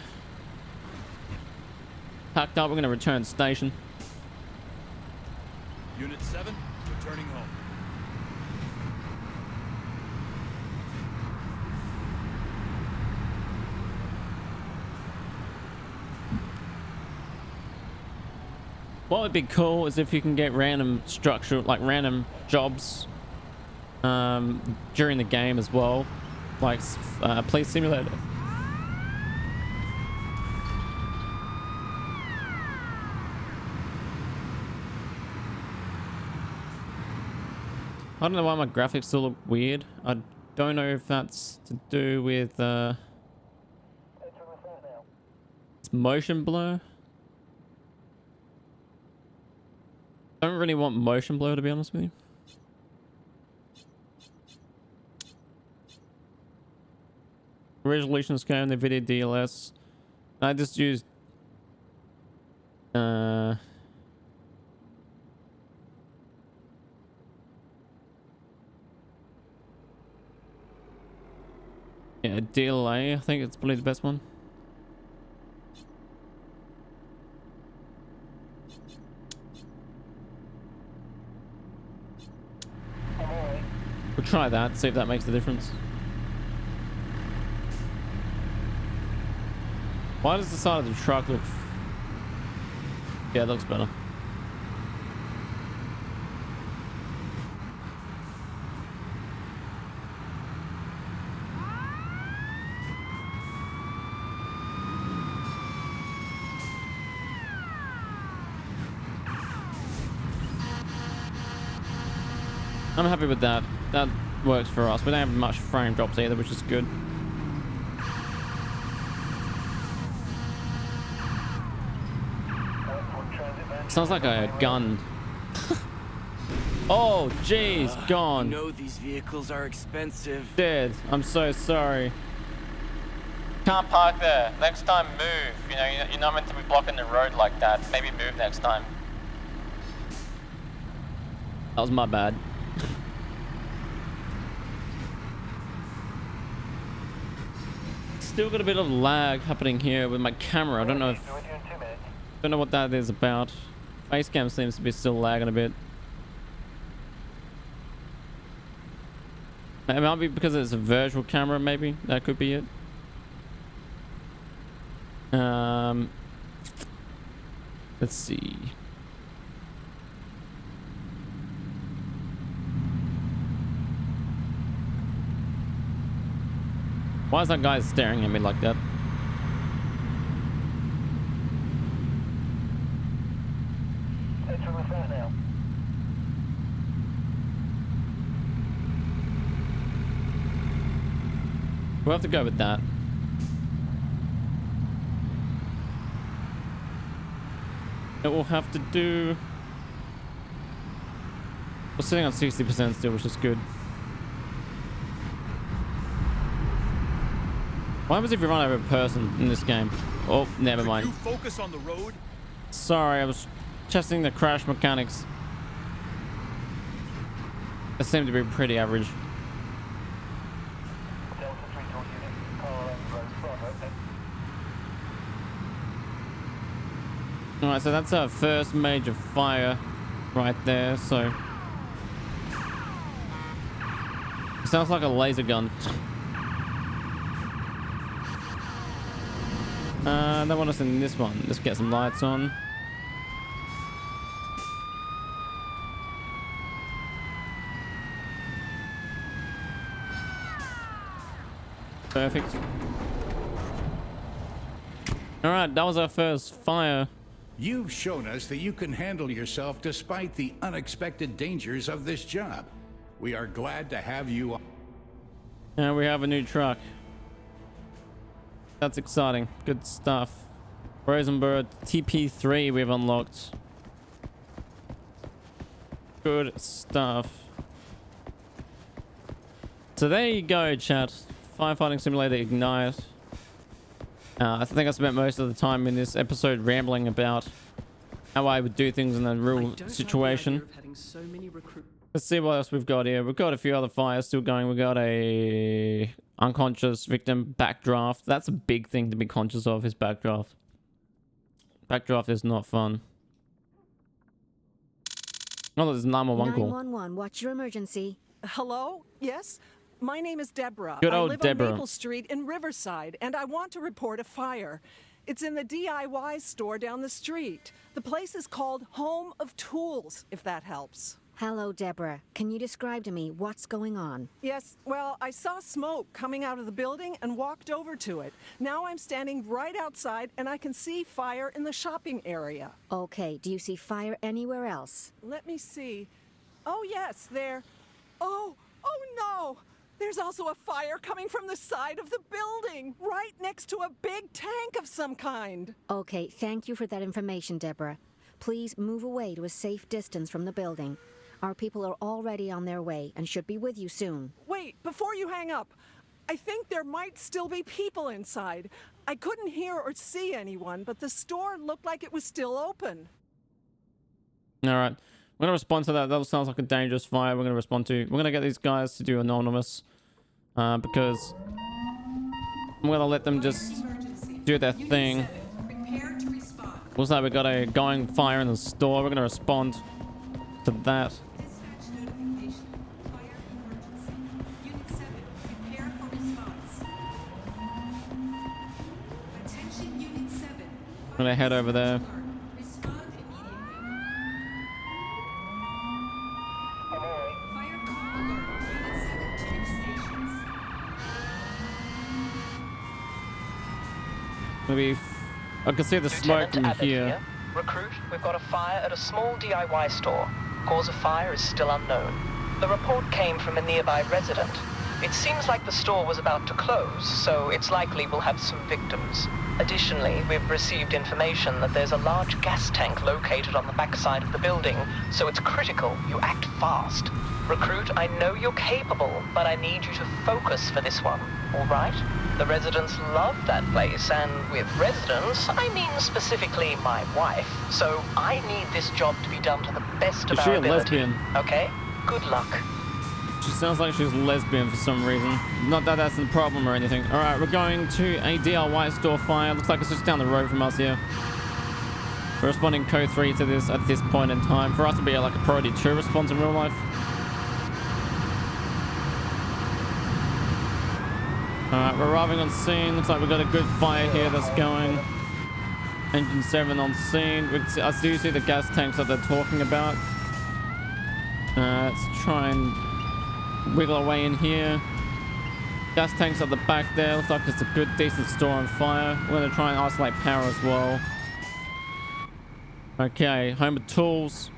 packed up. We're gonna return to station. Unit 7, returning home. What would be cool is if you can get random structure, like random jobs, during the game as well, like police simulator. I don't know why my graphics still look weird. I don't know if that's to do with it's motion blur. I don't really want motion blur, to be honest with you. Resolution scale, the video DLS. I just used yeah, DLA, I think it's probably the best one. We'll try that, see if that makes a difference. Why does the side of the truck look... Yeah, it looks better. I'm happy with that. That works for us. We don't have much frame drops either, which is good. Sounds like a gun. Oh, jeez, gone. You know these vehicles are expensive. Dead. I'm so sorry. Can't park there. Next time, move. You know, you're not meant to be blocking the road like that. Maybe move next time. That was my bad. Still got a bit of lag happening here with my camera. I don't know if... Don't know what that is about. Facecam seems to be still lagging a bit. It might be because it's a virtual camera, maybe. That could be it. Let's see. Why is that guy staring at me like that? We'll have to go with that. It will have to do... We're sitting on 60% still, which is good. What happens if you run over a person in this game? Oh, never mind. You focus on the road. Sorry, I was testing the crash mechanics. They seem to be pretty average. Alright, so that's our first major fire right there, so... It sounds like a laser gun. They want us in this one. Let's get some lights on. Perfect. Alright, that was our first fire. You've shown us that you can handle yourself despite the unexpected dangers of this job. We are glad to have you on. And we have a new truck. That's exciting. Good stuff. Rosenberg TP3 we've unlocked. Good stuff. So there you go, chat. Firefighting Simulator Ignite. I think I spent most of the time in this episode rambling about how I would do things in a real situation. Let's see what else we've got here. We've got a few other fires still going. We've got a unconscious victim backdraft. That's a big thing to be conscious of, is backdraft. Backdraft is not fun. Oh, there's 911 call. 911, what's your emergency? Hello? Yes? My name is Deborah. Good I old live Deborah. on Maple Street in Riverside, and I want to report a fire. It's in the DIY store down the street. The place is called Home of Tools, if that helps. Hello, Deborah. Can you describe to me what's going on? Yes, well, I saw smoke coming out of the building and walked over to it. Now I'm standing right outside, and I can see fire in the shopping area. Okay, do you see fire anywhere else? Let me see. Oh, yes, there. Oh no! There's also a fire coming from the side of the building, right next to a big tank of some kind. Okay, thank you for that information, Deborah. Please move away to a safe distance from the building. Our people are already on their way and should be with you soon. Wait, before you hang up, I think there might still be people inside. I couldn't hear or see anyone, but the store looked like it was still open. All right. We're going to respond to that. That sounds like a dangerous fire. We're going to respond to. We're going to get these guys to do anonymous. Because I'm going to let them just do their thing. Looks like we got a going fire in the store. We're going to respond to that. I'm going to head over there. Maybe I can see the smoke from here. Recruit, we've got a fire at a small DIY store. Cause of fire is still unknown. The report came from a nearby resident. It seems like the store was about to close, so it's likely we'll have some victims. Additionally, we've received information that there's a large gas tank located on the backside of the building, so it's critical you act fast. Recruit, I know you're capable, but I need you to focus for this one, all right? The residents love that place, and with residents, I mean specifically my wife. So I need this job to be done to the best of our ability. Is she a lesbian? Okay? Good luck. She sounds like she's lesbian for some reason. Not that that's a problem or anything. All right, we're going to a DIY store fire. Looks like it's just down the road from us here. We're responding code 3 to this at this point in time. For us to be like a priority 2 response in real life. Alright, we're arriving on scene. Looks like we've got a good fire here that's going. Engine 7 on scene. I do see the gas tanks that they're talking about. Let's try and wiggle away in here. Gas tanks at the back there. Looks like it's a good, decent store on fire. We're going to try and isolate power as well. Okay, home of tools.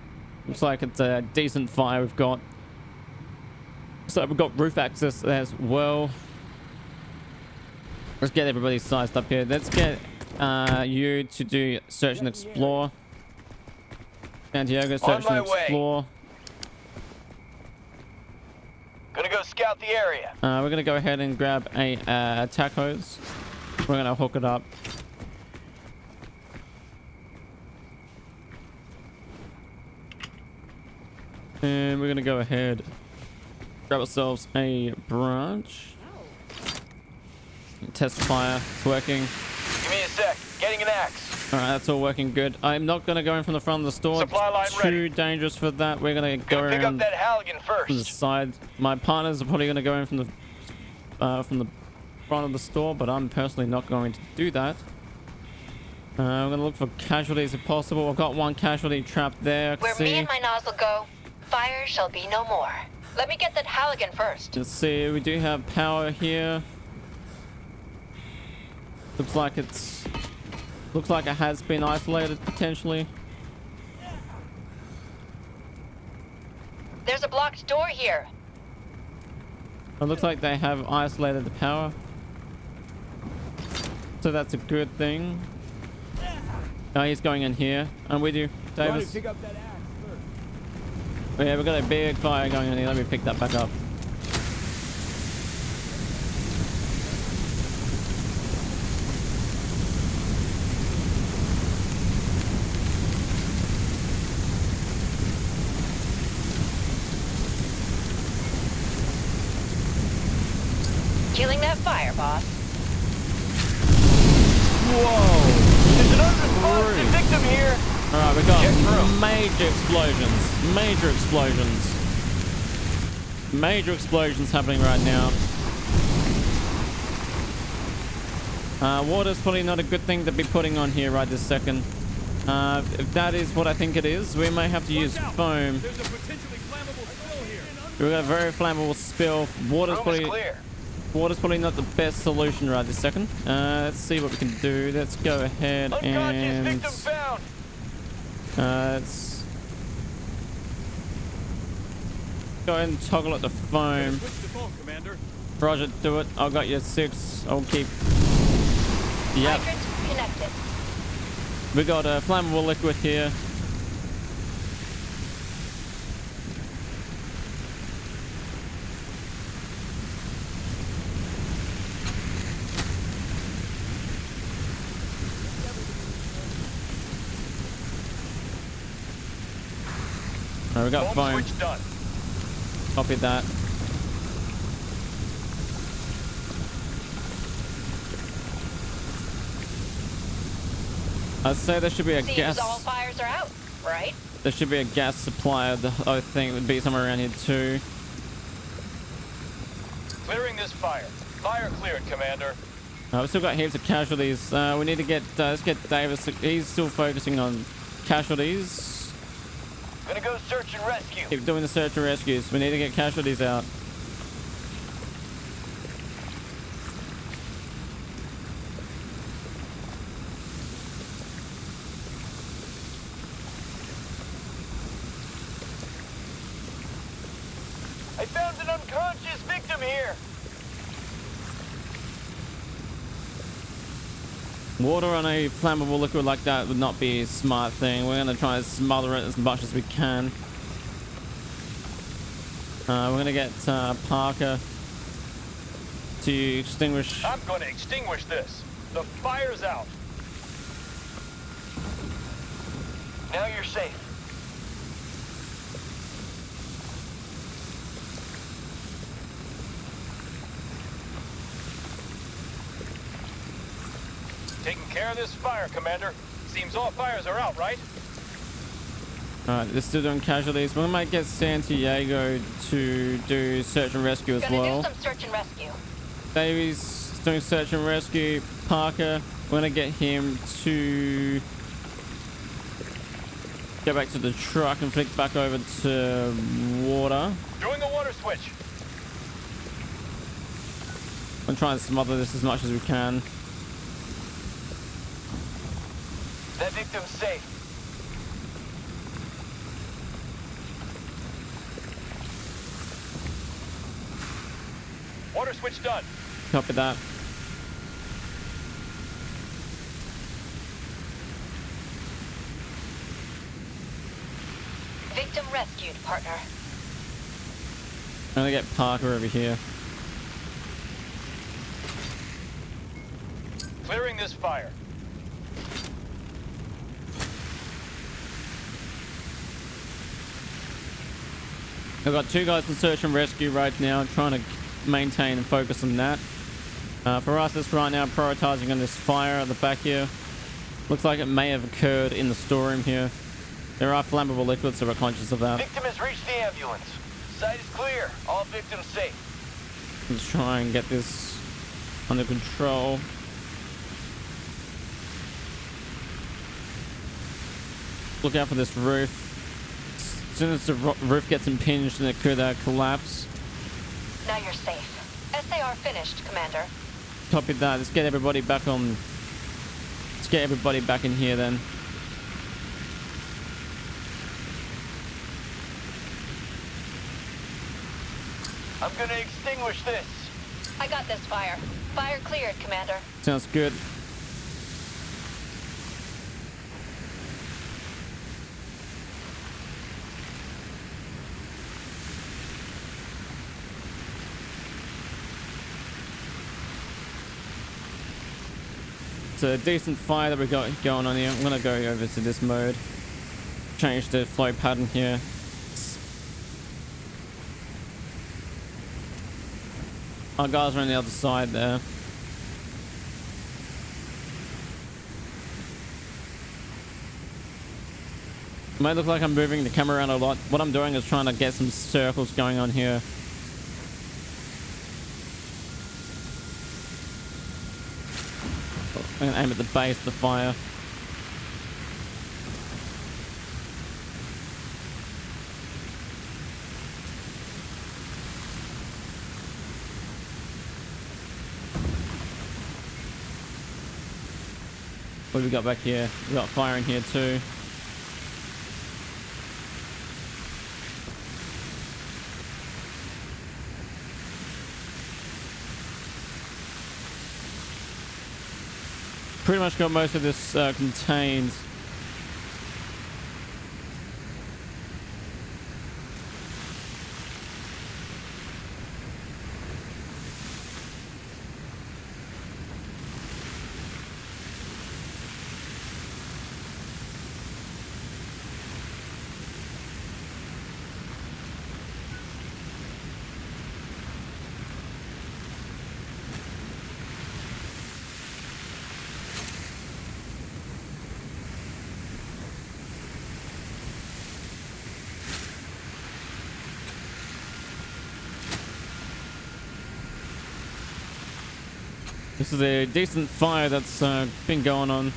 Looks like it's a decent fire we've got. So we've got roof access as well. Let's get everybody sized up here. Let's get you to do search and explore. Santiago, search and explore. Gonna go scout the area. We're gonna go ahead and grab a attack hose. We're gonna hook it up. And we're gonna go ahead, grab ourselves a branch. Test fire. It's working. Give me a sec. Getting an axe. Alright, that's all working good. I'm not going to go in from the front of the store. Supply line it's too dangerous for that. We're going to go Gonna pick around up that Halligan from the first. side. My partners are probably going to go in from the front of the store, but I'm personally not going to do that. I'm going to look for casualties if possible. I've got one casualty trapped there. Where me and my nozzle go, fire shall be no more. Let me get that Halligan first. Let's see. We do have power here. Looks like it has been isolated potentially. There's a blocked door here. It looks like they have isolated the power. So that's a good thing. Oh, he's going in here. I'm with you, Davis. Pick up that axe first. Oh, yeah, we've got a big fire going on here. Let me pick that back up. Killing that fire, boss. Whoa! It's an unresponsive victim. victim here? Alright, we Check got through. major explosions. Major explosions. Major explosions happening right now. Water's probably not a good thing to be putting on here right this second. If that is what I think it is, we may have to use foam. There's a potentially flammable spill here. We've got a very flammable spill. Water's Room is probably clear. not the best solution right this second. Let's see what we can do. Let's go ahead Unconscious and victim found. let's go ahead and toggle at the foam. Switch to phone, Commander. Roger, do it. I got you 6. I'll keep. Yep. Hydrant connected. We got a flammable liquid here. Alright, we got foam. Switch done. Copy that. I'd say there should be a Seems gas. all fires are out, right? There should be a gas supply. I think it would be somewhere around here too. Clearing this fire. Fire cleared, Commander. We've still got heaps of casualties. We need to get. Let's get Davis. He's still focusing on casualties. Gonna go search and rescue. Keep doing the search and rescues. We need to get casualties out. I found an unconscious victim here. Water on a flammable liquid like that would not be a smart thing. We're going to try and smother it as much as we can. We're going to get Parker to extinguish. I'm gonna extinguish this. The fire's out. Now you're safe. Taking care of this fire, Commander. Seems all fires are out, right? Alright, they're still doing casualties. We might get Santiago to do search and rescue as well. Gonna do some search and rescue. Davies doing search and rescue. Parker, we're going to get him to go back to the truck and flick back over to water. Doing a water switch. And try and smother this as much as we can. That victim's safe. Water switch done. Copy that. Victim rescued, partner. I'm going to get Parker over here. Clearing this fire. I've got 2 guys in search and rescue right now, trying to maintain and focus on that. For us, it's right now prioritizing on this fire at the back here. Looks like it may have occurred in the storeroom here. There are flammable liquids, so we're conscious of that. Victim has reached the ambulance. Site is clear. All victims safe. Let's try and get this under control. Look out for this roof. As soon as the roof gets impinged, then it could collapse. Now you're safe. SAR finished, Commander. Copy that. Let's get everybody back on. Let's get everybody back in here then. I'm gonna extinguish this. I got this fire. Fire cleared, Commander. Sounds good. It's a decent fire that we got going on here. I'm gonna go over to this mode. Change the flow pattern here. Our guys are on the other side there. It might look like I'm moving the camera around a lot. What I'm doing is trying to get some circles going on here. I'm gonna aim at the base of the fire. What do we got back here? We got fire in here too. Pretty much got most of this contained. This is a decent fire that's been going on.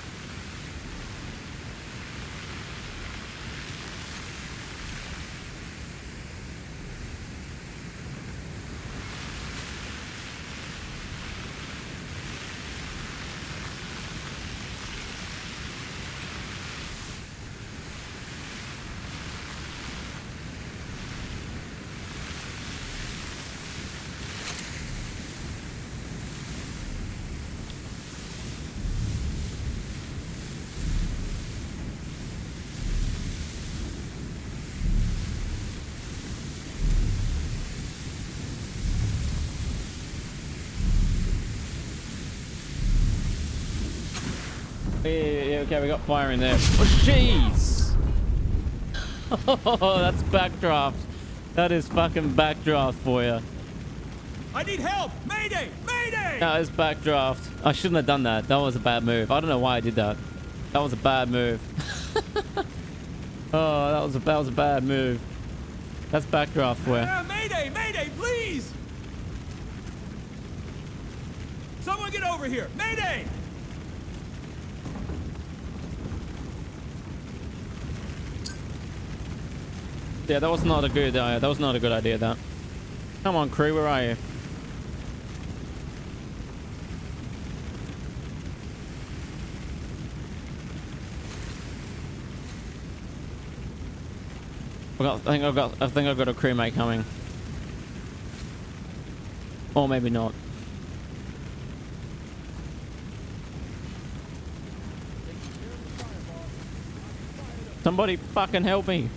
Yeah, okay, we got fire in there. Oh, jeez! Oh, that's backdraft. That is fucking backdraft for you. I need help! Mayday! Mayday! That is backdraft. I shouldn't have done that. That was a bad move. I don't know why I did that. That was a bad move. Oh, that was a bad move. That's backdraft for you. Mayday! Mayday, please! Someone get over here! Mayday! Yeah, that was not a good idea. That. Come on, crew, where are you? I think I've got a crewmate coming. Or maybe not. Somebody fucking help me.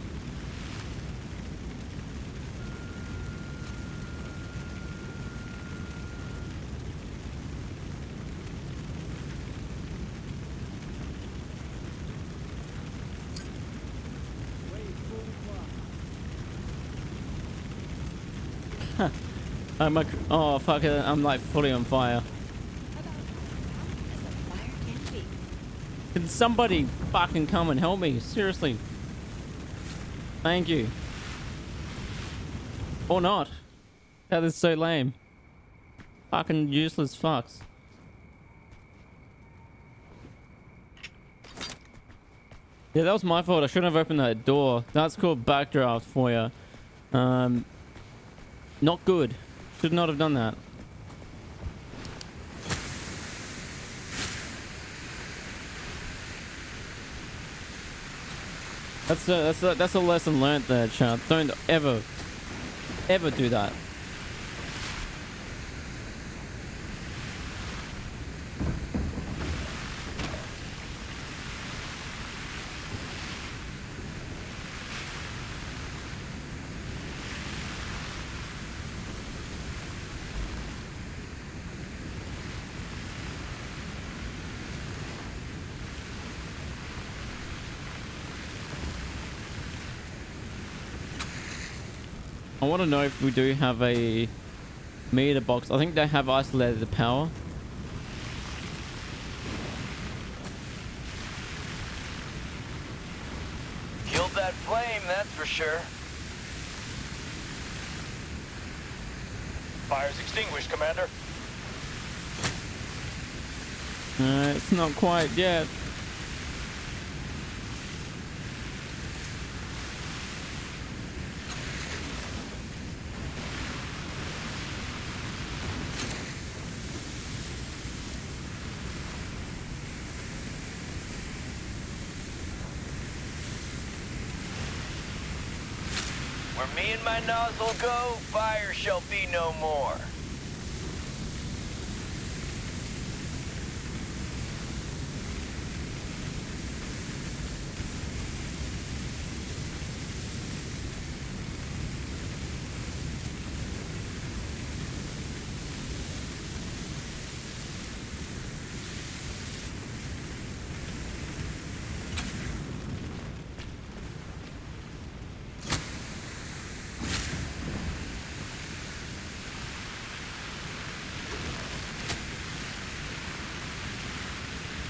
Oh fuck it, I'm like fully on fire. Can somebody fucking come and help me? Seriously. Thank you. Or not. That is so lame. Fucking useless fucks. Yeah, that was my fault. I shouldn't have opened that door. That's called backdraft for you. Not good. Should not have done that. That's a lesson learned there, chat. Don't ever do that. I want to know if we do have a meter box. I think they have isolated the power. Fuel sure. Fire's extinguished, Commander. It's not quite yet. Where me and my nozzle go, fire shall be no more.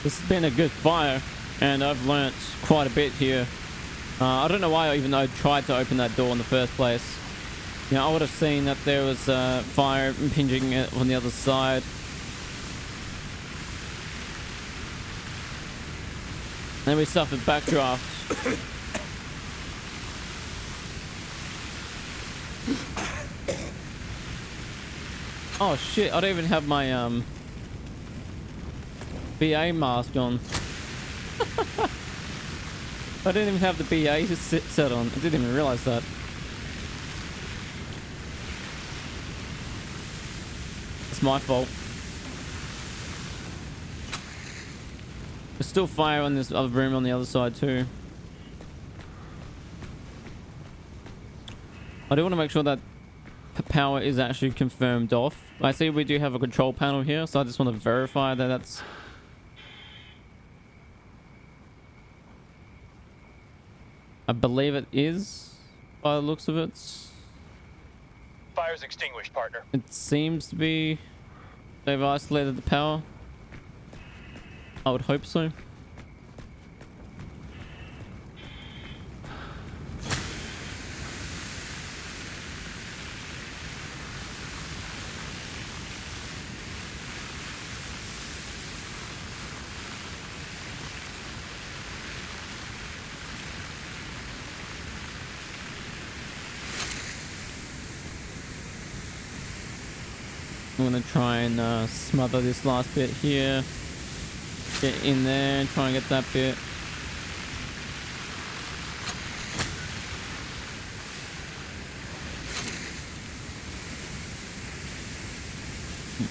This has been a good fire, and I've learnt quite a bit here. I don't know why I even tried to open that door in the first place. You know, I would have seen that there was fire impinging on the other side. And we suffered backdraft. Oh shit, I don't even have my BA mask on. I didn't even have the BA set on. I didn't even realize that. It's my fault. There's still fire on this other room on the other side too. I do want to make sure that power is actually confirmed off. I see we do have a control panel here, so I just want to verify that that's... I believe it is, by the looks of it. Fire's extinguished, partner. It seems to be... They've isolated the power. I would hope so. I'm gonna try and smother this last bit here. Get in there and try and get that bit.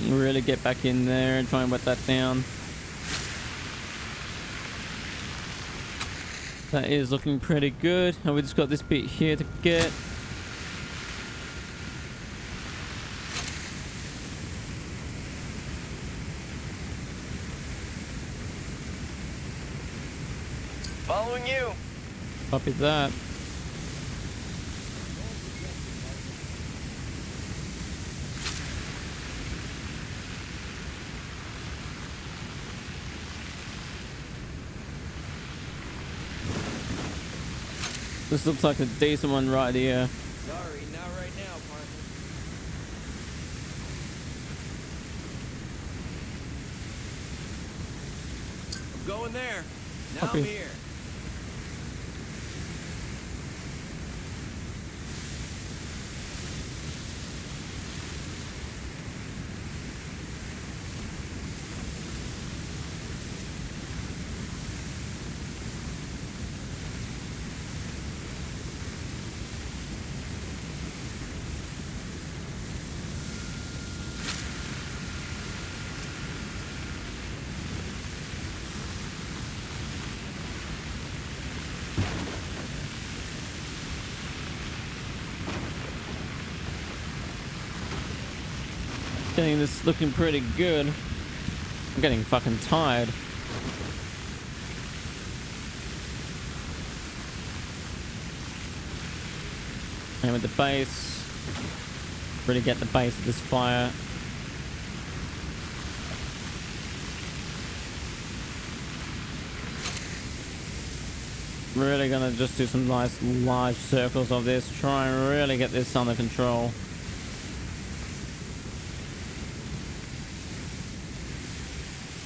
Really get back in there and try and wet that down. That is looking pretty good. And we just got this bit here to get. Following you. Copy that. This looks like a decent one right here. Sorry, not right now, partner. I'm going there. Now Copy. I'm here. Getting this looking pretty good. I'm getting fucking tired. And with the base, really get the base of this fire. Really gonna just do some nice large circles of this. Try and really get this under control.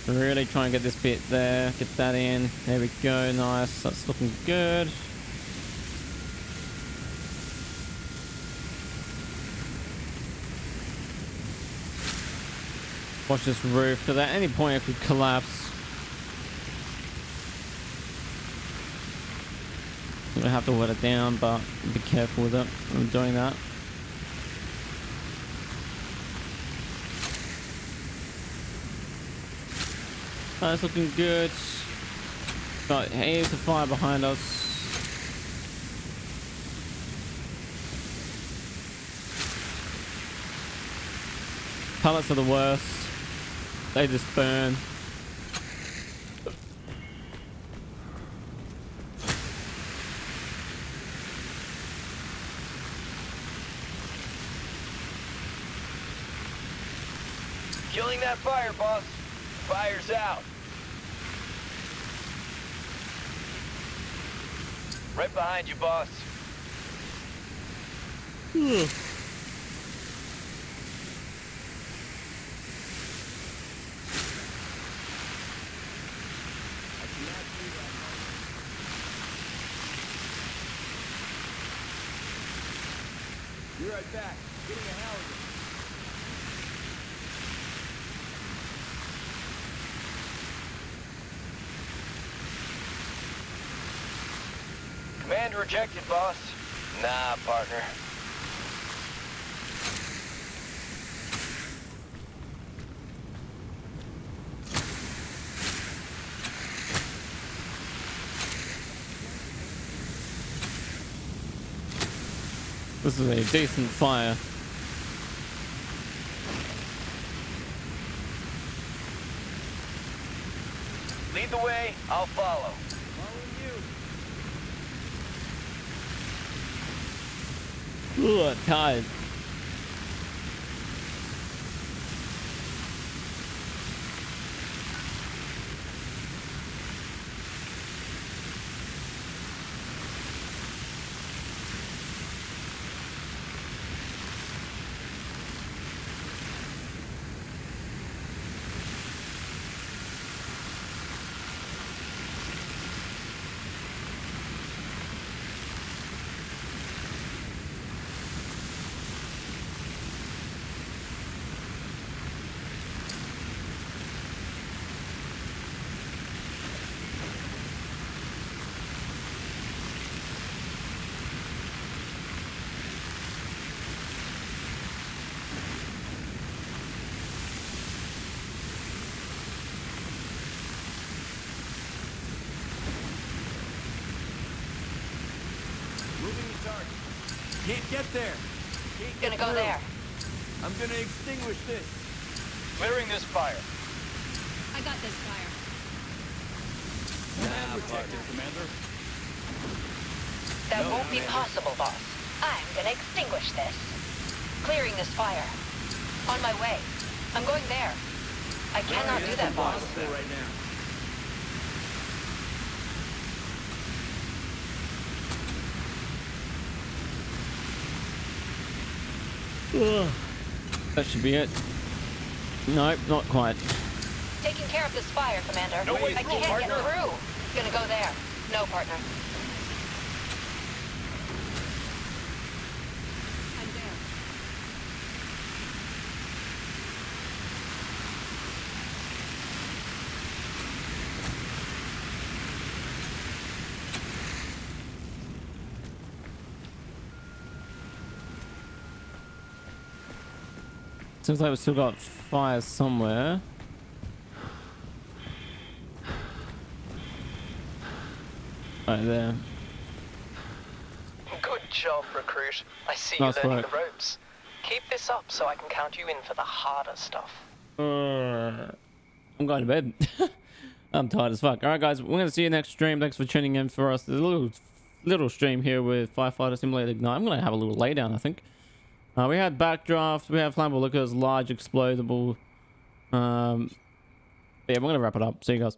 Really try and get this bit there. Get that in. There we go. Nice. That's looking good. Watch this roof, because at any point it could collapse. I'm gonna have to wet it down, but be careful with it. I'm doing that. That's looking good. Got heaps of fire behind us. Pallets are the worst. They just burn. Killing that fire, boss. Fire's out. Right behind you, boss. Be right back. Getting a Halligan. Command rejected, boss. Nah, partner. This is a decent fire. Lead the way, I'll follow. Ugh, tired. Can't get there. Can't Gonna get go through. there. I'm gonna extinguish this. Clearing this fire. I got this fire. Command rejected, Commander. That No, won't be Commander. possible, boss. I'm gonna extinguish this. Clearing this fire. On my way. I'm going there. I cannot do that, boss. Impossible right now. Ugh. That should be it. Nope, not quite. Taking care of this fire, Commander. No way I through, can't get partner. through. Gonna go there. No, partner. I'm there. Seems like we've still got fire somewhere. Right there. Good job, recruit. I see Nice you're learning work. the ropes. Keep this up so I can count you in for the harder stuff. I'm going to bed. I'm tired as fuck. Alright guys, we're going to see you next stream. Thanks for tuning in for us. There's a little stream here with Firefighter Simulator Ignite. I'm going to have a little laydown, I think. We had backdraft, we have flammable liquors, large explodable. Yeah, we're going to wrap it up. See you guys.